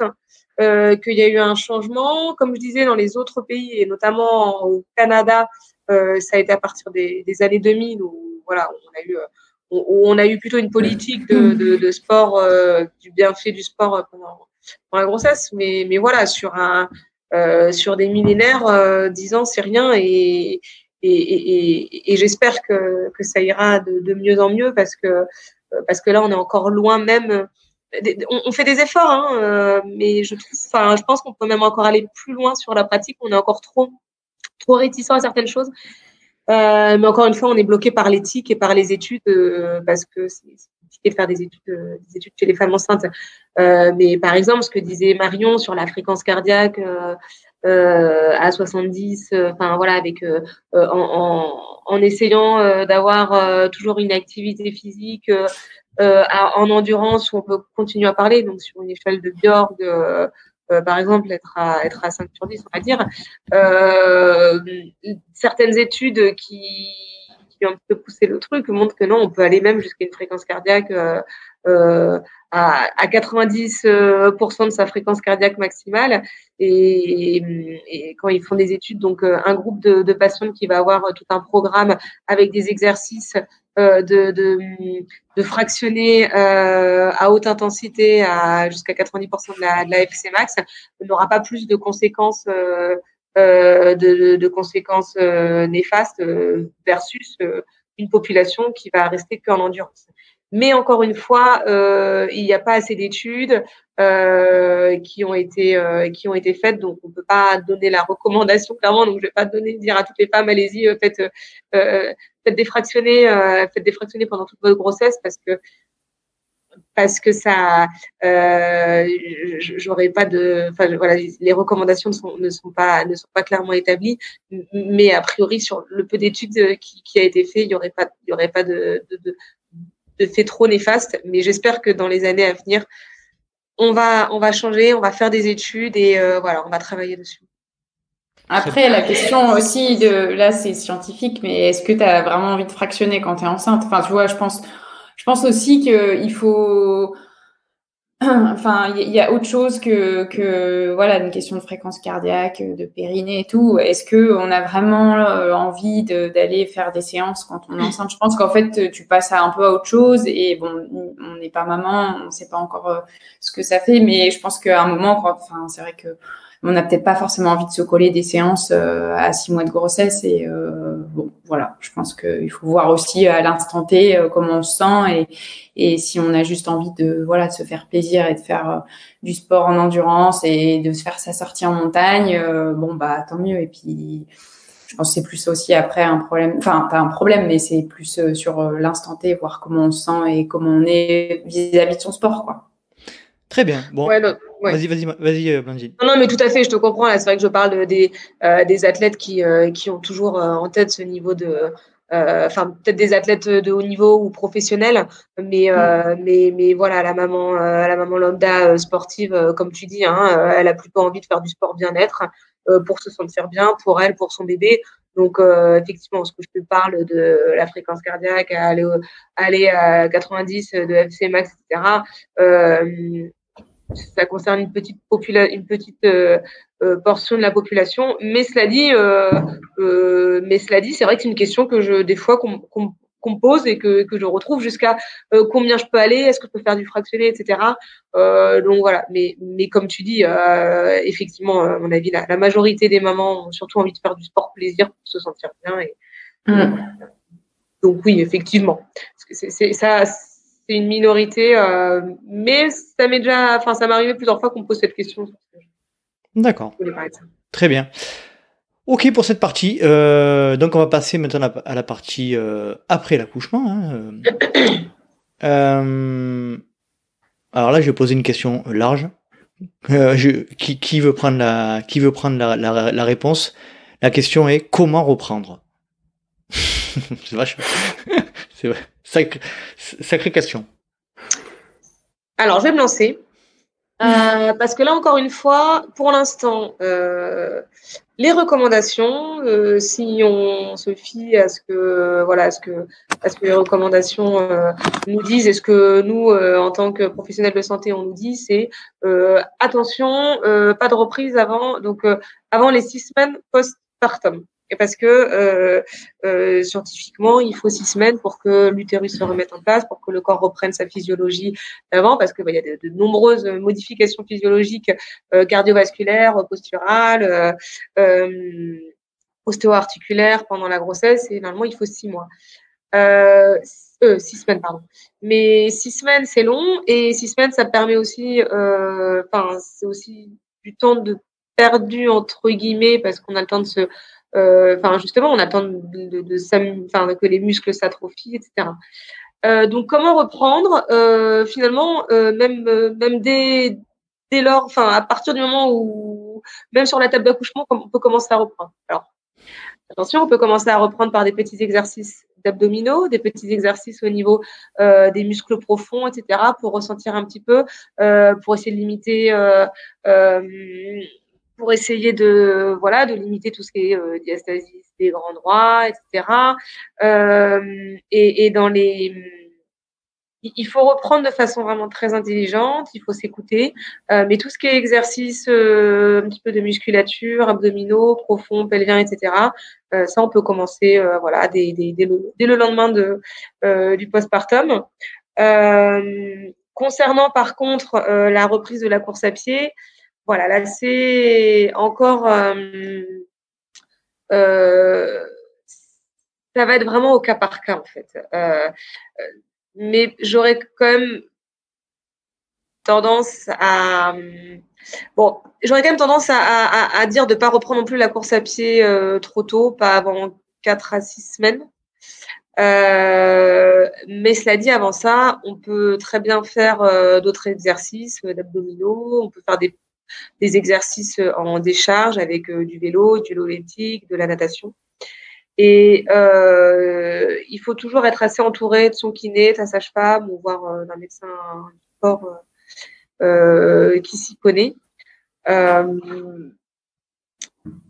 qu'il y a eu un changement. Comme je disais, dans les autres pays, et notamment au Canada, ça a été à partir des années 2000 où voilà, on a eu plutôt une politique de sport, du bienfait du sport pendant la grossesse. Mais voilà, sur des millénaires, 10 ans, c'est rien. Et j'espère que ça ira de mieux en mieux parce que là, on est encore loin même. On fait des efforts, mais je pense qu'on peut même encore aller plus loin sur la pratique. On est encore trop réticent à certaines choses. Mais encore une fois, on est bloqué par l'éthique et par les études parce que c'est compliqué de faire des études chez les femmes enceintes. Mais par exemple, ce que disait Marion sur la fréquence cardiaque à 70, avec en essayant d'avoir toujours une activité physique. En endurance où on peut continuer à parler, donc sur une échelle de Bjorg, par exemple, être à 5 sur 10, on va dire. Certaines études qui ont un peu poussé le truc montrent que non, on peut aller même jusqu'à une fréquence cardiaque à 90% de sa fréquence cardiaque maximale. Et quand ils font des études, donc un groupe de patients qui va avoir tout un programme avec des exercices de fractionner à haute intensité à jusqu'à 90% de la FC max n'aura pas plus de conséquences de conséquences néfastes versus une population qui va rester qu'en endurance. Mais encore une fois, il n'y a pas assez d'études qui ont été faites, donc on peut pas donner la recommandation clairement. Donc je vais pas dire à toutes les femmes, allez-y, faites des fractionnés pendant toute votre grossesse parce que ça, j'aurais pas voilà, les recommandations ne sont pas clairement établies, mais a priori sur le peu d'études qui a été fait, il y aurait pas de faits trop néfastes, mais j'espère que dans les années à venir, on va changer, on va faire des études et voilà, on va travailler dessus. Après, la question aussi là, c'est scientifique, mais est-ce que tu as vraiment envie de fractionner quand tu es enceinte? Enfin, tu vois, je pense aussi qu'il faut, enfin, il y a autre chose que voilà, une question de fréquence cardiaque, de périnée et tout. Est-ce que on a vraiment envie d'aller faire des séances quand on est enceinte? Je pense qu'en fait, tu passes un peu à autre chose et bon, on n'est pas maman, on sait pas encore ce que ça fait, mais je pense qu'à un moment, enfin, c'est vrai que on n'a peut-être pas forcément envie de se coller des séances à 6 mois de grossesse et bon, voilà, je pense qu'il faut voir aussi à l'instant T comment on se sent et si on a juste envie de se faire plaisir et de faire du sport en endurance et de se faire sa sortie en montagne, bon bah tant mieux. Et puis je pense que c'est plus aussi après un problème, enfin pas un problème, mais c'est plus sur l'instant T, voir comment on se sent et comment on est vis-à-vis de son sport, quoi. Très bien. Bon, ouais. Vas-y, Blandine. Non, mais tout à fait, je te comprends. Là, c'est vrai que je parle des athlètes qui ont toujours en tête ce niveau de, enfin peut-être des athlètes de haut niveau ou professionnels, mais voilà, la maman lambda sportive, comme tu dis, hein, elle a plutôt envie de faire du sport bien-être pour se sentir bien, pour elle, pour son bébé. Donc effectivement, ce que je te parle de la fréquence cardiaque, aller à 90 de FC max, etc. Ça concerne une petite portion de la population, mais cela dit, c'est vrai que c'est une question que des fois qu'on me pose et que je retrouve jusqu'à combien je peux aller, est-ce que je peux faire du fractionné, etc. Donc voilà, mais comme tu dis, effectivement, à mon avis, la majorité des mamans ont surtout envie de faire du sport plaisir pour se sentir bien. Donc oui, effectivement, c'est ça. C'est une minorité, mais ça m'est arrivé plusieurs fois qu'on me pose cette question. D'accord. Très bien. Ok pour cette partie. Donc on va passer maintenant à la partie après l'accouchement. Alors là, je vais poser une question large. Qui veut prendre la réponse? La question est comment reprendre? C'est vachement. C'est vrai. Sacrée question. Alors, je vais me lancer. Parce que là, encore une fois, pour l'instant, les recommandations, si on se fie à ce que les recommandations nous disent et ce que nous, en tant que professionnels de santé, on nous dit, c'est attention, pas de reprise avant les 6 semaines post-partum. Et parce que scientifiquement, il faut 6 semaines pour que l'utérus se remette en place, pour que le corps reprenne sa physiologie d'avant, parce que il y a de nombreuses modifications physiologiques cardiovasculaires, posturales, ostéo-articulaires pendant la grossesse. Et normalement, il faut 6 mois. 6 semaines, pardon. Mais 6 semaines, c'est long, et 6 semaines, ça permet aussi, c'est aussi du temps perdu entre guillemets, parce qu'on a le temps de se justement, on attend que les muscles s'atrophient, etc. Donc, comment reprendre finalement, même dès lors, à partir du moment où, même sur la table d'accouchement, on peut commencer à reprendre. Alors, attention, on peut commencer à reprendre par des petits exercices d'abdominaux, des petits exercices au niveau des muscles profonds, etc., pour ressentir un petit peu, pour essayer de limiter pour essayer de limiter tout ce qui est diastasie des grands droits, etc. Et il faut reprendre de façon vraiment très intelligente, il faut s'écouter, mais tout ce qui est exercice un petit peu de musculature, abdominaux, profonds, pelviens, etc., ça on peut commencer dès le lendemain du postpartum. Concernant par contre la reprise de la course à pied, voilà, là c'est encore ça va être vraiment au cas par cas en fait. mais j'aurais quand même tendance à j'aurais quand même tendance à dire de pas reprendre non plus la course à pied trop tôt, pas avant 4 à 6 semaines. Mais cela dit, avant ça, on peut très bien faire d'autres exercices d'abdominaux, on peut faire des exercices en décharge avec du vélo elliptique, de la natation. Et il faut toujours être assez entouré de son kiné, de sa sage-femme ou voire d'un médecin du sport qui s'y connaît.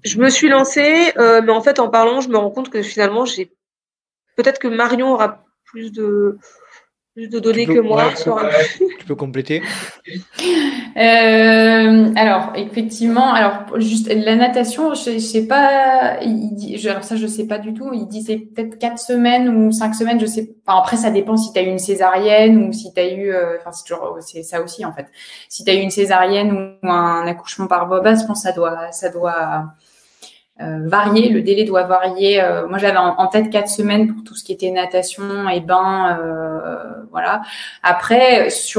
Je me suis lancée, mais en fait, en parlant, je me rends compte que finalement, peut-être que Marion aura plus de données que moi. Ouais, tu peux compléter. Alors, effectivement, juste la natation, je sais pas, alors ça, je sais pas du tout. Il dit c'est peut-être 4 semaines ou 5 semaines, je sais. Enfin, après, ça dépend si tu as eu une césarienne ou si tu as eu, c'est ça aussi, en fait. Si tu as eu une césarienne ou un accouchement par voie basse, je pense que ça doit varier, le délai doit varier. Moi, j'avais en tête 4 semaines pour tout ce qui était natation et bain, voilà. Après, c'est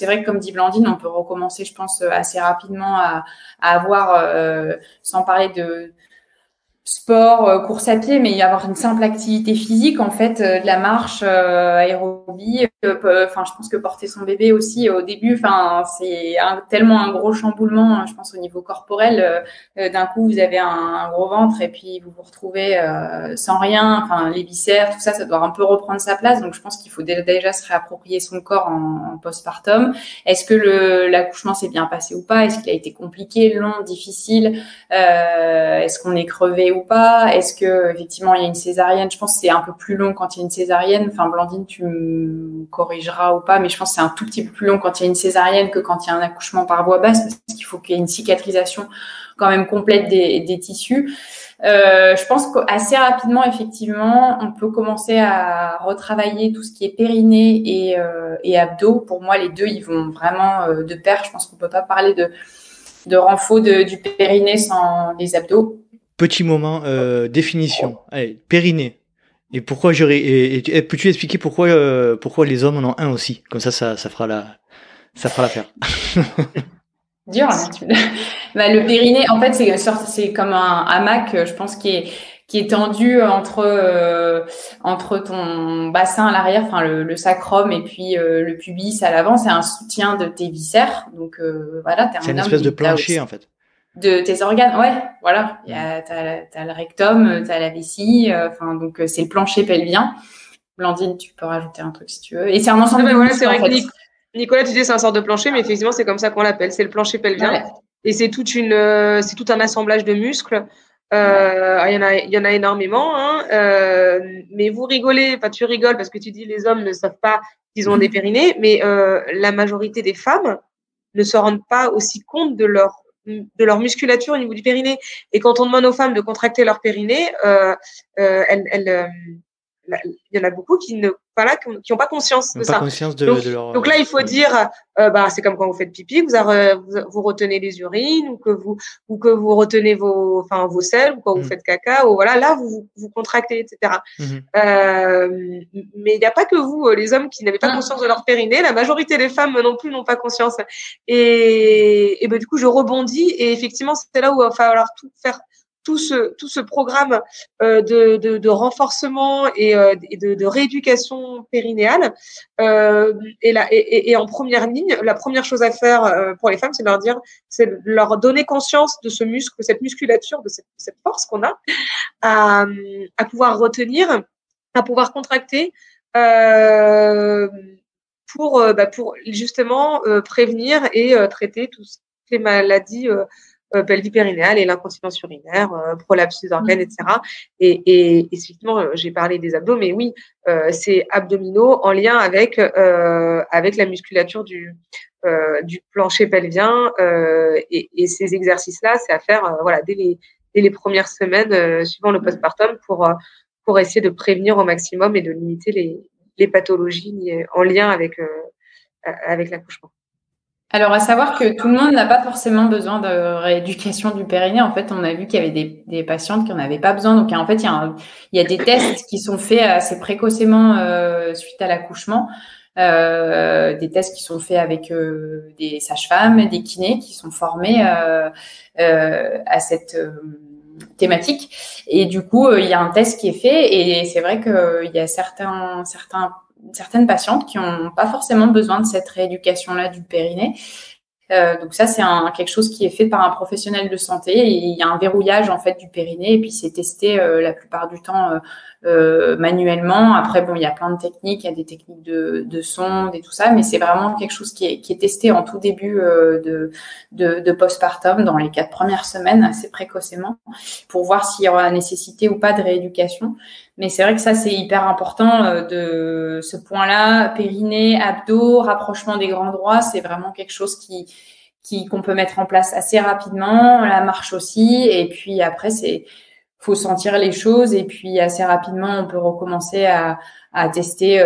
vrai que comme dit Blandine, on peut recommencer, je pense, assez rapidement à avoir, sans parler de sport, course à pied, mais y avoir une simple activité physique, en fait, de la marche, aérobie. Enfin, je pense que porter son bébé aussi au début, enfin, c'est tellement un gros chamboulement, je pense au niveau corporel. D'un coup, vous avez un gros ventre et puis vous vous retrouvez sans rien. Enfin, les viscères, tout ça, ça doit un peu reprendre sa place. Donc, je pense qu'il faut déjà se réapproprier son corps en postpartum. Est-ce que l'accouchement s'est bien passé ou pas? Est-ce qu'il a été compliqué, long, difficile? Est-ce qu'on est crevé ou pas? Est-ce que effectivement il y a une césarienne? Je pense que c'est un peu plus long quand il y a une césarienne. Enfin, Blandine, tu me corrigeras ou pas, mais je pense que c'est un tout petit peu plus long quand il y a une césarienne que quand il y a un accouchement par voie basse, parce qu'il faut qu'il y ait une cicatrisation quand même complète des tissus. Je pense qu'assez rapidement, effectivement, on peut commencer à retravailler tout ce qui est périnée et abdos. Pour moi, les deux, ils vont vraiment de pair. Je pense qu'on peut pas parler de renfort du périnée sans les abdos. Petit moment, définition. Allez, périnée. Et pourquoi peux-tu expliquer pourquoi les hommes en ont un aussi? Comme ça fera l'affaire. Dur, là. Le périnée, en fait, c'est comme un hamac, je pense, qui est tendu entre ton bassin à l'arrière, enfin le sacrum et puis le pubis à l'avant. C'est un soutien de tes viscères. Donc voilà, c'est une espèce de plancher en fait. De tes organes, ouais, voilà. T'as le rectum, t'as la vessie, donc c'est le plancher pelvien. Blandine, tu peux rajouter un truc si tu veux. Et c'est un ensemble de muscles, c'est vrai en fait. que Nicolas, tu dis c'est un sort de plancher, mais effectivement c'est comme ça qu'on l'appelle, c'est le plancher pelvien. Ouais. Et c'est tout un assemblage de muscles. Il y en a énormément, hein. Mais vous rigolez, tu rigoles parce que tu dis les hommes ne savent pas qu'ils ont des périnées, mais la majorité des femmes ne se rendent pas aussi compte de leur musculature au niveau du périnée. Et quand on demande aux femmes de contracter leur périnée, il y en a beaucoup qui n'ont pas conscience de ça. Donc là, il faut dire, c'est comme quand vous faites pipi, vous retenez les urines ou que vous retenez vos selles ou quand vous faites caca, ou voilà, là vous contractez, etc. Mais il n'y a pas que vous, les hommes qui n'avaient pas conscience de leur périnée, la majorité des femmes non plus n'ont pas conscience. Et du coup, je rebondis et effectivement, c'est là où il va falloir tout ce programme de renforcement et de rééducation périnéale. Et en première ligne, la première chose à faire pour les femmes, c'est de leur donner conscience de ce muscle, de cette musculature, de cette force qu'on a à pouvoir retenir, à pouvoir contracter pour justement prévenir et traiter toutes les maladies pelvipérinéale et l'incontinence urinaire, prolapsus d'organes, etc. Et effectivement, j'ai parlé des abdos, mais oui, c'est abdominaux en lien avec la musculature du plancher pelvien et ces exercices-là, c'est à faire dès les premières semaines suivant le postpartum pour essayer de prévenir au maximum et de limiter les pathologies en lien avec l'accouchement. Alors, à savoir que tout le monde n'a pas forcément besoin de rééducation du périnée. En fait, on a vu qu'il y avait des patientes qui n'en avaient pas besoin. Donc, en fait, il y a des tests qui sont faits assez précocement suite à l'accouchement. Des tests qui sont faits avec des sages-femmes, des kinés qui sont formés à cette thématique. Et du coup, il y a un test qui est fait. Et c'est vrai qu'il y a certaines patientes qui n'ont pas forcément besoin de cette rééducation-là du périnée. Donc ça, c'est quelque chose qui est fait par un professionnel de santé. Et il y a un verrouillage en fait du périnée et puis c'est testé la plupart du temps manuellement. Après, bon, il y a plein de techniques, il y a des techniques de sonde et tout ça, mais c'est vraiment quelque chose qui est testé en tout début de postpartum dans les 4 premières semaines, assez précocement, pour voir s'il y aura nécessité ou pas de rééducation. Mais c'est vrai que ça, c'est hyper important de ce point-là, périnée, abdos, rapprochement des grands droits, c'est vraiment quelque chose qu'on peut mettre en place assez rapidement, la marche aussi, et puis après, faut sentir les choses, et puis assez rapidement, on peut recommencer à tester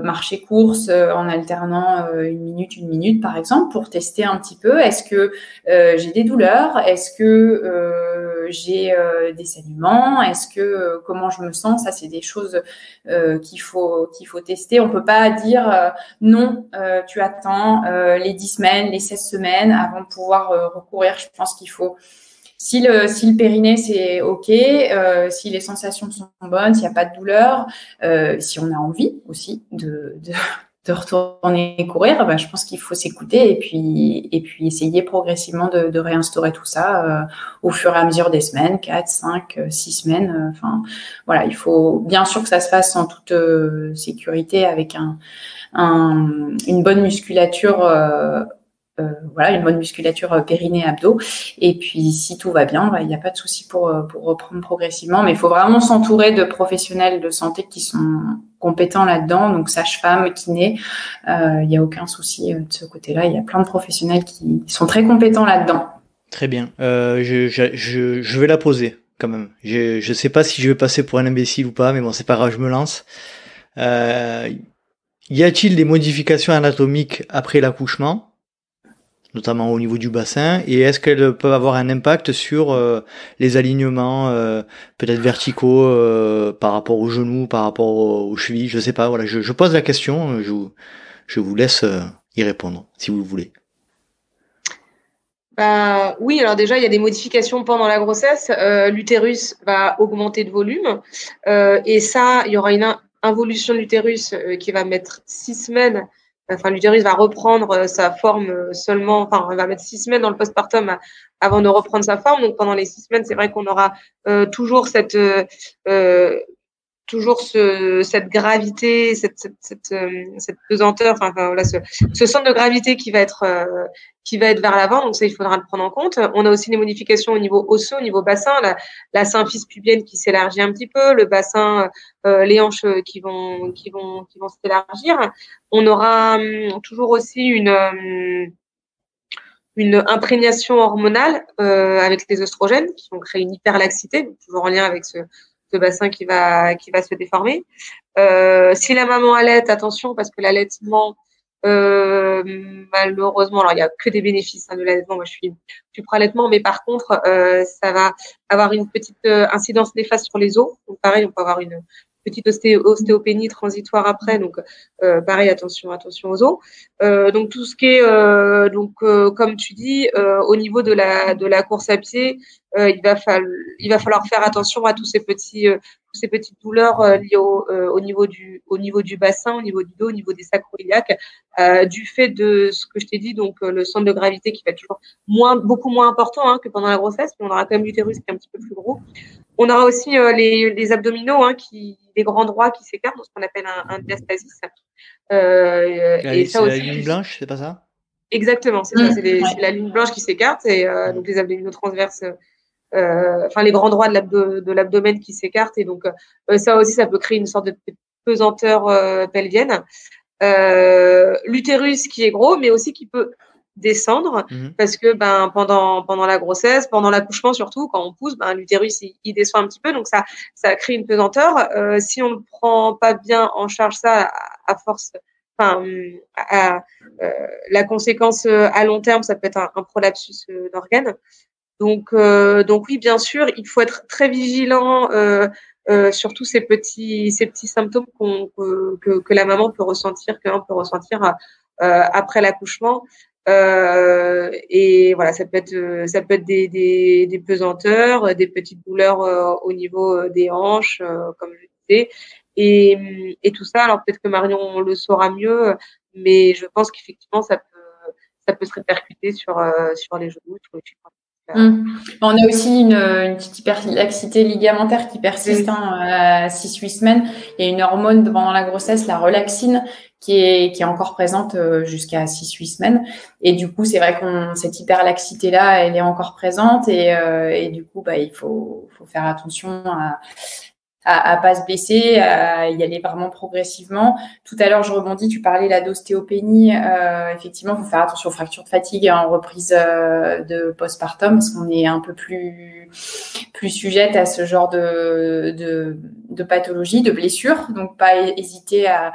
marcher course en alternant une minute par exemple pour tester un petit peu est-ce que j'ai des douleurs, est-ce que j'ai des saignements, est-ce que comment je me sens, ça c'est des choses qu'il faut tester. On peut pas dire non, tu attends les 10 semaines, les 16 semaines avant de pouvoir recourir. Je pense qu'il faut si le périnée c'est ok, si les sensations sont bonnes, s'il n'y a pas de douleur, si on a envie aussi de retourner courir, ben, je pense qu'il faut s'écouter et puis essayer progressivement de réinstaurer tout ça au fur et à mesure des semaines, 4, 5, 6 semaines. Enfin, voilà, il faut bien sûr que ça se fasse en toute sécurité avec une bonne musculature. Une bonne musculature périnée abdos, et puis si tout va bien, il n'y a pas de souci pour reprendre progressivement, mais il faut vraiment s'entourer de professionnels de santé qui sont compétents là-dedans, donc sage-femme, kiné, il n'y a aucun souci de ce côté-là, il y a plein de professionnels qui sont très compétents là-dedans. Très bien, je vais la poser quand même, je sais pas si je vais passer pour un imbécile ou pas, mais bon c'est pas grave, je me lance. Y a-t-il des modifications anatomiques après l'accouchement, notamment au niveau du bassin, et est-ce qu'elles peuvent avoir un impact sur les alignements peut-être verticaux par rapport aux genoux, par rapport aux chevilles, je sais pas, voilà, je pose la question, je vous laisse y répondre si vous le voulez. Oui, alors déjà, il y a des modifications pendant la grossesse. L'utérus va augmenter de volume et ça, il y aura une involution de l'utérus qui va mettre 6 semaines. Enfin, l'utérus va reprendre sa forme seulement, enfin, on va mettre 6 semaines dans le postpartum avant de reprendre sa forme. Donc, pendant les 6 semaines, c'est vrai qu'on aura toujours cette gravité, cette pesanteur, enfin voilà, ce centre de gravité qui va être vers l'avant. Donc ça, il faudra le prendre en compte. On a aussi des modifications au niveau osseux, au niveau bassin, la symphyse pubienne qui s'élargit un petit peu, le bassin, les hanches qui vont s'élargir. On aura toujours aussi une imprégnation hormonale avec les oestrogènes qui vont créer une hyperlaxité, donc toujours en lien avec ce bassin qui va se déformer. Si la maman allaite, attention parce que l'allaitement, malheureusement, alors il y a que des bénéfices de l'allaitement. Moi, je suis pro allaitement, mais par contre, ça va avoir une petite incidence néfaste sur les os. Donc pareil, on peut avoir une petite ostéopénie transitoire après. Donc pareil, attention aux os. Donc tout ce qui est comme tu dis, au niveau de la course à pied, il va falloir faire attention à tous ces petites douleurs liées au niveau du bassin, au niveau du dos, au niveau des sacroiliaques, du fait de ce que je t'ai dit, donc le centre de gravité qui va être toujours beaucoup moins important que pendant la grossesse, mais on aura quand même l'utérus qui est un petit peu plus gros. On aura aussi les abdominaux, les grands droits qui s'écartent, ce qu'on appelle un diastasis. Et ça aussi, la ligne blanche, c'est pas ça? Exactement, c'est ça, c'est la ligne blanche qui s'écarte, et donc les abdominaux transverses. Les grands droits de l'abdomen qui s'écartent, et donc ça aussi, ça peut créer une sorte de pesanteur pelvienne. L'utérus qui est gros, mais aussi qui peut descendre, parce que pendant la grossesse, pendant l'accouchement surtout, quand on pousse, l'utérus il descend un petit peu, donc ça crée une pesanteur. Si on ne prend pas bien en charge ça, à force enfin, la conséquence à long terme, ça peut être un prolapsus d'organes. Donc oui, bien sûr, il faut être très vigilant sur tous ces petits symptômes que la maman peut ressentir, qu'un peut ressentir après l'accouchement. Et voilà, ça peut être des pesanteurs, des petites douleurs au niveau des hanches, comme je disais, et tout ça. Alors peut-être que Marion le saura mieux, mais je pense qu'effectivement ça peut se répercuter sur les genoux, sur les chevilles. On a aussi une petite hyperlaxité ligamentaire qui persiste à 6-8 semaines. Il y a une hormone pendant la grossesse, la relaxine, qui est encore présente jusqu'à 6-8 semaines. Et du coup, c'est vrai cette hyperlaxité-là, elle est encore présente. Et du coup, il faut faire attention à pas se blesser, à y aller vraiment progressivement. Tout à l'heure, je rebondis, tu parlais là d'ostéopénie. Effectivement, il faut faire attention aux fractures de fatigue en reprise de postpartum, parce qu'on est un peu plus sujette à ce genre de pathologie, de blessure. Donc, pas hésiter à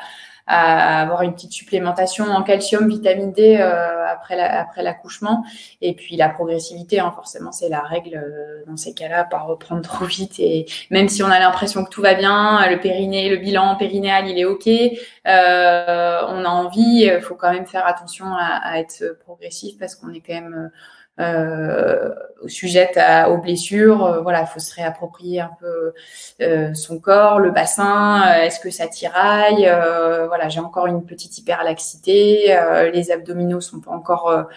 avoir une petite supplémentation en calcium, vitamine D après l'accouchement. Et puis la progressivité, forcément, c'est la règle dans ces cas-là, pas reprendre trop vite. Et même si on a l'impression que tout va bien, le bilan périnéal, il est OK, on a envie, il faut quand même faire attention à être progressif, parce qu'on est quand même sujette aux blessures. Voilà, il faut se réapproprier un peu son corps, le bassin. Est-ce que ça tiraille? Voilà, j'ai encore une petite hyperlaxité. Les abdominaux sont pas encore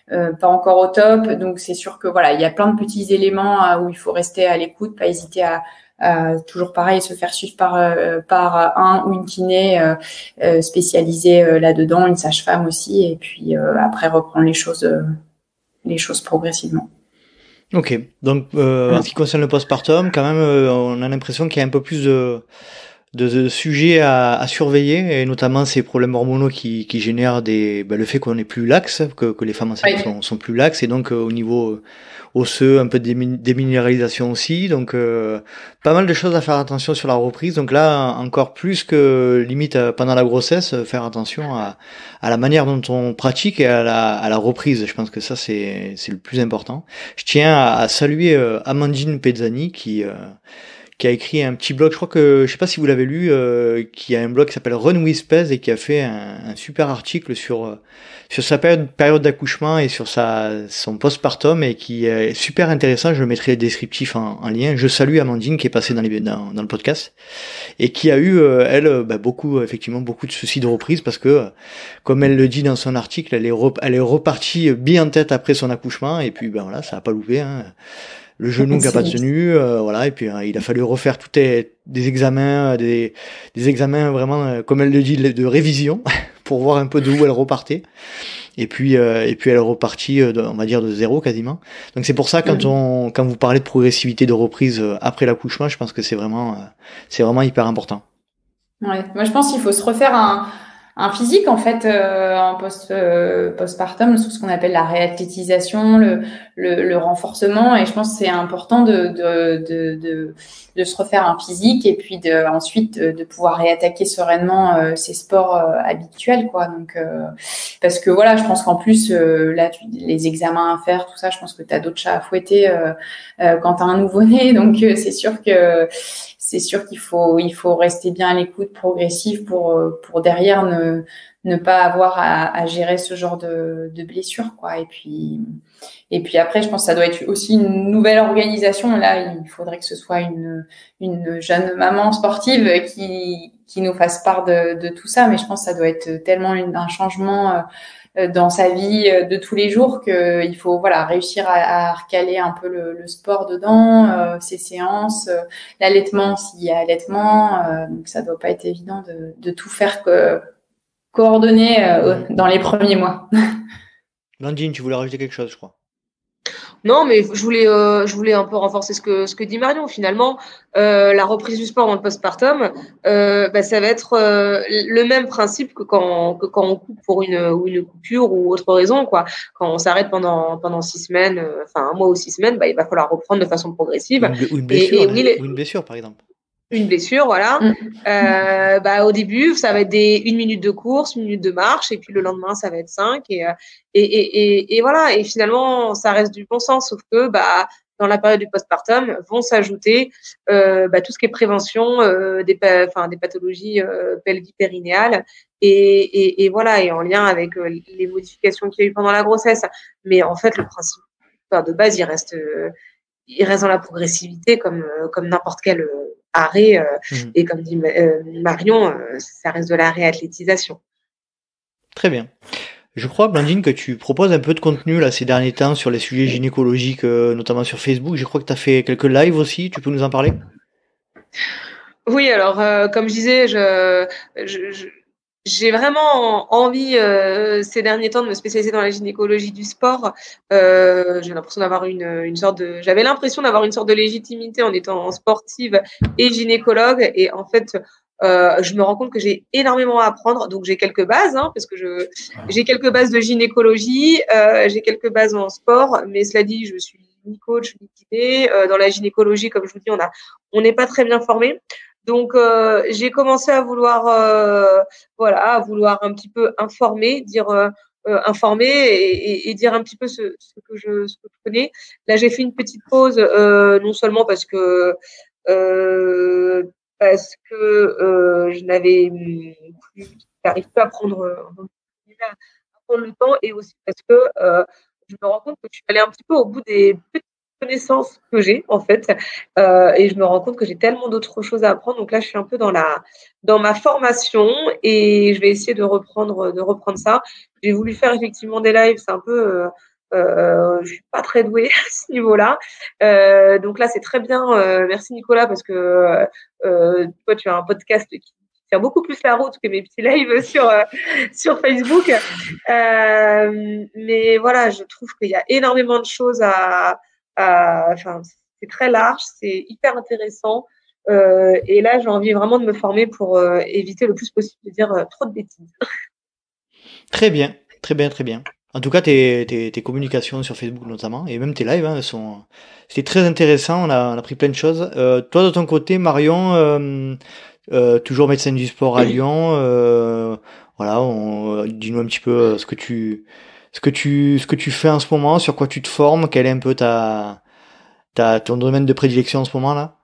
au top. Donc c'est sûr que voilà, il y a plein de petits éléments où il faut rester à l'écoute, pas hésiter à toujours pareil, se faire suivre par un ou une kiné spécialisée là-dedans, une sage-femme aussi, et puis après reprendre les choses progressivement. Ok, donc en ce qui concerne le postpartum, quand même, on a l'impression qu'il y a un peu plus de sujets à surveiller, et notamment ces problèmes hormonaux qui génèrent le fait qu'on est plus laxe, que les femmes enceintes sont plus laxes, et donc au niveau osseux, un peu de déminéralisation aussi, donc pas mal de choses à faire attention sur la reprise. Donc là, encore plus que limite pendant la grossesse, faire attention à la manière dont on pratique et à la reprise. Je pense que ça c'est le plus important. Je tiens à saluer Amandine Pezzani qui a écrit un petit blog, je crois que, je sais pas si vous l'avez lu, qui a un blog qui s'appelle Run with Pez, et qui a fait un super article sur sa période d'accouchement et sur son postpartum, et qui est super intéressant. Je mettrai les descriptifs en lien. Je salue Amandine qui est passée dans le podcast, et qui a eu, beaucoup de soucis de reprise, parce que, comme elle le dit dans son article, elle est repartie bien en tête après son accouchement, et puis, voilà, ça a pas loupé, hein. Le genou qui a pas tenu, voilà, et puis il a fallu refaire des examens, des examens vraiment, comme elle le dit, de révision, pour voir un peu d'où elle repartait. Et puis elle est repartie, on va dire, de zéro quasiment. Donc c'est pour ça, quand vous parlez de progressivité de reprise après l'accouchement, je pense que c'est vraiment hyper important. Ouais, moi je pense qu'il faut se refaire un physique en fait en postpartum, ce qu'on appelle la réathlétisation, le renforcement, et je pense que c'est important de se refaire un physique, et puis ensuite de pouvoir réattaquer sereinement ses sports habituels, quoi. Donc parce que voilà, je pense qu'en plus là les examens à faire, tout ça, je pense que tu as d'autres chats à fouetter quand tu as un nouveau-né, donc c'est sûr qu'il faut rester bien à l'écoute, progressif, pour derrière ne pas avoir à gérer ce genre de blessure, quoi. Et puis après, je pense que ça doit être aussi une nouvelle organisation. Là, il faudrait que ce soit une jeune maman sportive qui nous fasse part de tout ça. Mais je pense que ça doit être tellement un changement dans sa vie de tous les jours, qu'il faut réussir à recaler un peu le sport dedans, ses séances, l'allaitement s'il y a allaitement, donc ça doit pas être évident de tout faire coordonner dans les premiers mois. Blandine, tu voulais rajouter quelque chose, je crois. Non, mais je voulais un peu renforcer ce que dit Marion. Finalement, la reprise du sport dans le postpartum, ça va être le même principe que quand on coupe pour une coupure ou autre raison, quoi. Quand on s'arrête pendant 6 semaines, un mois ou 6 semaines, il va falloir reprendre de façon progressive. Ou une blessure, ou une blessure, par exemple. Une blessure, voilà. Au début, ça va être une minute de course, une minute de marche, et puis le lendemain, ça va être 5. Et voilà. Et finalement, ça reste du bon sens, sauf que dans la période du postpartum, vont s'ajouter tout ce qui est prévention des pathologies pelvipérinéales et voilà, et en lien avec les modifications qu'il y a eu pendant la grossesse. Mais en fait, le principe de base, il reste dans la progressivité comme n'importe quel arrêt. Et comme dit Marion, ça reste de la réathlétisation. Très bien. Je crois, Blandine, que tu proposes un peu de contenu là ces derniers temps sur les sujets gynécologiques, notamment sur Facebook. Je crois que tu as fait quelques lives aussi. Tu peux nous en parler? Oui, alors comme je disais, j'ai vraiment envie ces derniers temps de me spécialiser dans la gynécologie du sport. J'ai l'impression d'avoir j'avais l'impression d'avoir une sorte de légitimité en étant sportive et gynécologue. Et en fait, je me rends compte que j'ai énormément à apprendre. Donc j'ai quelques bases, parce que j'ai quelques bases de gynécologie, j'ai quelques bases en sport. Mais cela dit, je suis ni coach ni kiné. Dans la gynécologie, comme je vous dis, on n'est pas très bien formé. Donc j'ai commencé à vouloir à vouloir un petit peu informer, informer et dire un petit peu ce que je connais. Là, j'ai fait une petite pause, non seulement parce que j'arrive pas à prendre le temps, et aussi parce que je me rends compte que je suis allée un petit peu au bout des petites connaissances que j'ai en fait, et je me rends compte que j'ai tellement d'autres choses à apprendre. Donc là, je suis un peu dans ma formation, et je vais essayer de reprendre ça. J'ai voulu faire effectivement des lives, c'est un peu je suis pas très douée à ce niveau-là. Donc là, c'est très bien. Merci Nicolas, parce que toi, tu as un podcast qui tient beaucoup plus la route que mes petits lives sur Facebook. Mais voilà, je trouve qu'il y a énormément de choses c'est très large, c'est hyper intéressant. Et là, j'ai envie vraiment de me former pour éviter le plus possible de dire trop de bêtises. Très bien, très bien, très bien. En tout cas, tes communications sur Facebook notamment, et même tes lives, c'était très intéressant. On a appris plein de choses. Toi, de ton côté, Marion, toujours médecin du sport à Lyon. Voilà, dis-nous un petit peu ce que tu fais en ce moment, sur quoi tu te formes, quel est un peu ton domaine de prédilection en ce moment là.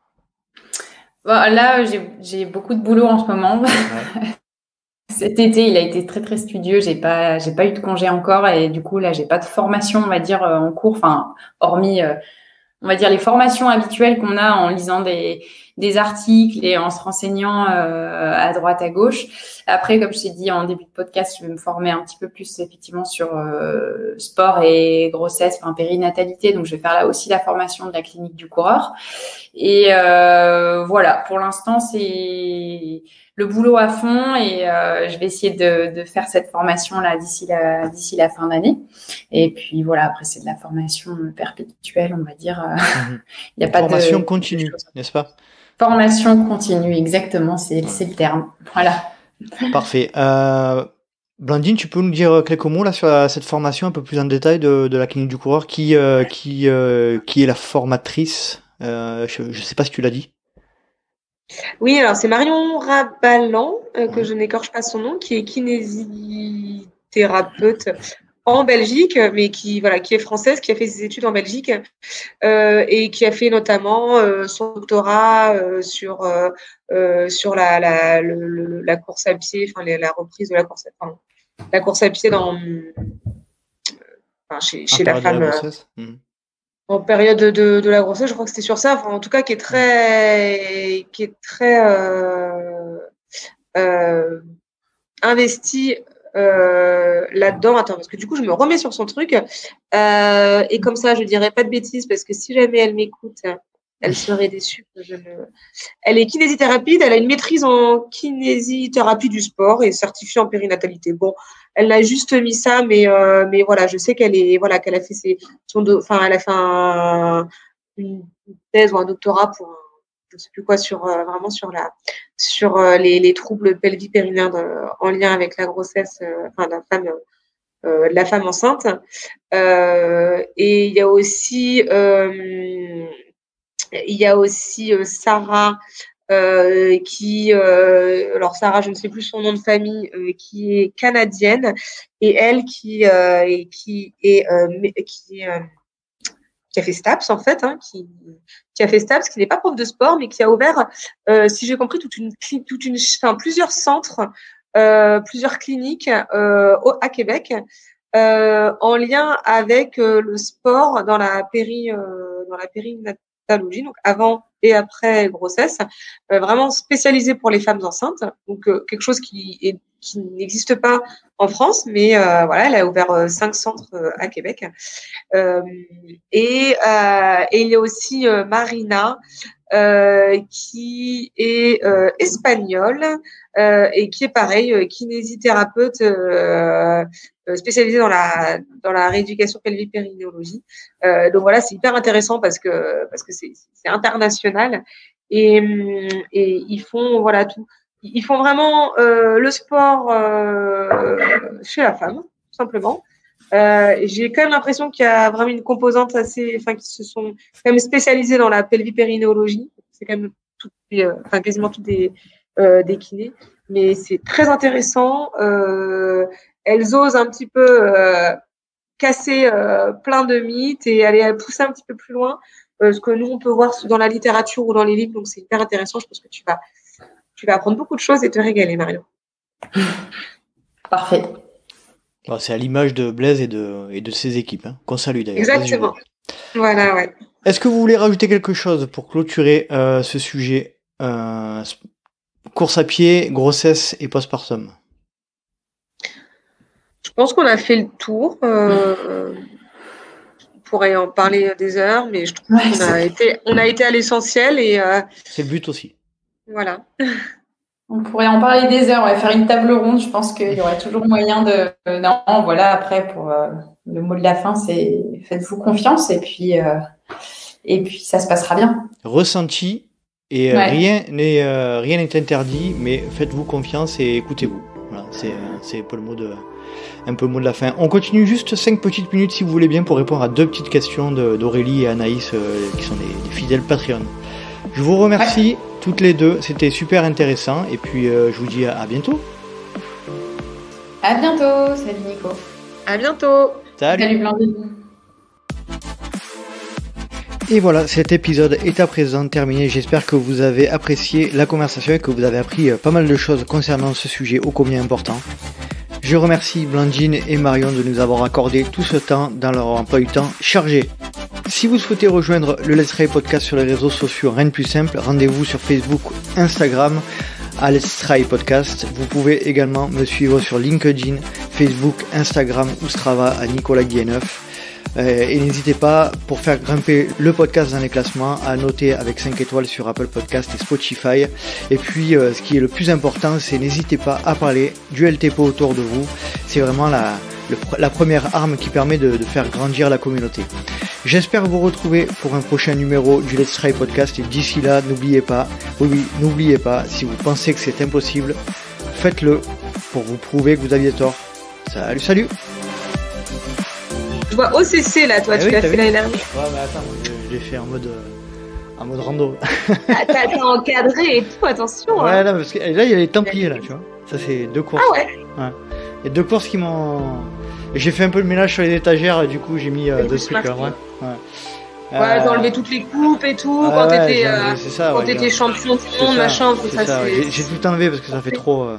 Là, j'ai beaucoup de boulot en ce moment. Ouais. Cet été, il a été très très studieux. J'ai pas eu de congé encore, et du coup là, j'ai pas de formation, on va dire, en cours. Enfin, hormis, on va dire, les formations habituelles qu'on a en lisant des articles et en se renseignant à droite à gauche. Après, comme je t'ai dit en début de podcast, je vais me former un petit peu plus effectivement sur sport et grossesse, périnatalité. Donc, je vais faire là aussi la formation de la clinique du coureur. Et voilà, pour l'instant, c'est le boulot à fond, et je vais essayer de faire cette formation là d'ici la fin d'année. Et puis voilà, après c'est de la formation perpétuelle, on va dire. Il y a pas formation continue, n'est-ce pas? Formation continue, exactement, c'est le terme. Voilà. Parfait. Blandine, tu peux nous dire quelques mots là sur cette formation un peu plus en détail de la clinique du coureur, qui est la formatrice? Je sais pas si tu l'as dit. Oui, alors c'est Marion Rabalan, que je n'écorche pas son nom, qui est kinésithérapeute en Belgique, mais qui est française, qui a fait ses études en Belgique, et qui a fait notamment son doctorat sur la course à pied, la reprise de la course à pied chez la femme. En période de la grossesse, je crois que c'était sur ça. En tout cas, qui est très investi là-dedans. Attends, parce que du coup, je me remets sur son truc, et comme ça, je dirais pas de bêtises, parce que si jamais elle m'écoute, elle serait déçue. Elle est kinésithérapeute, elle a une maîtrise en kinésithérapie du sport et certifiée en périnatalité. Bon, elle a juste mis ça, mais voilà, je sais qu'elle a fait elle a fait une thèse ou un doctorat pour je sais plus quoi vraiment sur les troubles pelvipérinéens en lien avec la grossesse, de la femme enceinte. Et il y a aussi Sarah alors Sarah, je ne sais plus son nom de famille, qui est canadienne, et elle qui a fait STAPS en fait, qui a fait STAPS, qui n'est pas prof de sport, mais qui a ouvert, si j'ai compris, plusieurs centres, plusieurs cliniques à Québec, en lien avec le sport dans la périnatalogie, donc avant et après grossesse, vraiment spécialisé pour les femmes enceintes, donc quelque chose qui n'existe pas en France, mais voilà, elle a ouvert 5 centres à Québec. Et il y a aussi Marina, qui est espagnole et qui est pareil, kinésithérapeute spécialisée dans la rééducation pelvique-périnéologie. Donc voilà, c'est hyper intéressant parce que c'est international et ils font voilà tout. Ils font vraiment le sport chez la femme, tout simplement. J'ai quand même l'impression qu'il y a vraiment une composante qui se sont quand même spécialisés dans la pelvipérinéologie. C'est quand même quasiment toutes des kinés, mais c'est très intéressant. Elles osent un petit peu casser plein de mythes et aller pousser un petit peu plus loin ce que nous on peut voir dans la littérature ou dans les livres. Donc c'est hyper intéressant. Je pense que tu vas apprendre beaucoup de choses et te régaler, Marion. Parfait. Alors, c'est à l'image de Blaise et de ses équipes, qu'on salue d'ailleurs. Exactement. Voilà, ouais. Est-ce que vous voulez rajouter quelque chose pour clôturer ce sujet course à pied, grossesse et postpartum? Je pense qu'on a fait le tour. On pourrait en parler des heures, mais je trouve qu'on a été à l'essentiel et c'est le but aussi. Voilà. On pourrait en parler des heures, faire une table ronde. Je pense qu'il y aurait toujours moyen de. Non, voilà. Après, pour le mot de la fin, c'est faites-vous confiance et puis ça se passera bien. Ressenti et rien n'est interdit, mais faites-vous confiance et écoutez-vous. Voilà, c'est un peu le mot de la fin. On continue juste 5 petites minutes si vous voulez bien pour répondre à 2 petites questions d'Aurélie et Anaïs qui sont des fidèles Patreon. Je vous remercie toutes les deux, c'était super intéressant et puis je vous dis à bientôt. À bientôt, salut Nico. À bientôt. Salut Blandine. Et voilà, cet épisode est à présent terminé. J'espère que vous avez apprécié la conversation et que vous avez appris pas mal de choses concernant ce sujet ô combien important. Je remercie Blandine et Marion de nous avoir accordé tout ce temps dans leur emploi du temps chargé. Si vous souhaitez rejoindre le Let's Try Podcast sur les réseaux sociaux, rien de plus simple, rendez-vous sur Facebook, Instagram, à Let's Try Podcast. Vous pouvez également me suivre sur LinkedIn, Facebook, Instagram ou Strava à Nicolas Guilleneuf. Et n'hésitez pas, pour faire grimper le podcast dans les classements, à noter avec 5 étoiles sur Apple Podcast et Spotify. Et puis, ce qui est le plus important, c'est n'hésitez pas à parler du LTPO autour de vous. C'est vraiment la première arme qui permet de faire grandir la communauté. J'espère vous retrouver pour un prochain numéro du Let's Try Podcast. Et d'ici là, n'oubliez pas, si vous pensez que c'est impossible, faites-le pour vous prouver que vous aviez tort. Salut. Je vois OCC là, toi, tu l'as fait l'année dernière. Ouais, mais attends, je l'ai fait en mode rando. T'as encadré et tout, attention. Ouais, là, parce que là, il y a les Templiers là, tu vois. Ça, c'est 2 courses. Ah ouais. Il y a 2 courses qui m'ont. J'ai fait un peu le ménage sur les étagères, et du coup, j'ai mis 2 trucs. Ouais, t'as enlevé toutes les coupes et tout, quand t'étais champion du monde, machin, tout ça. J'ai tout enlevé parce que ça fait trop.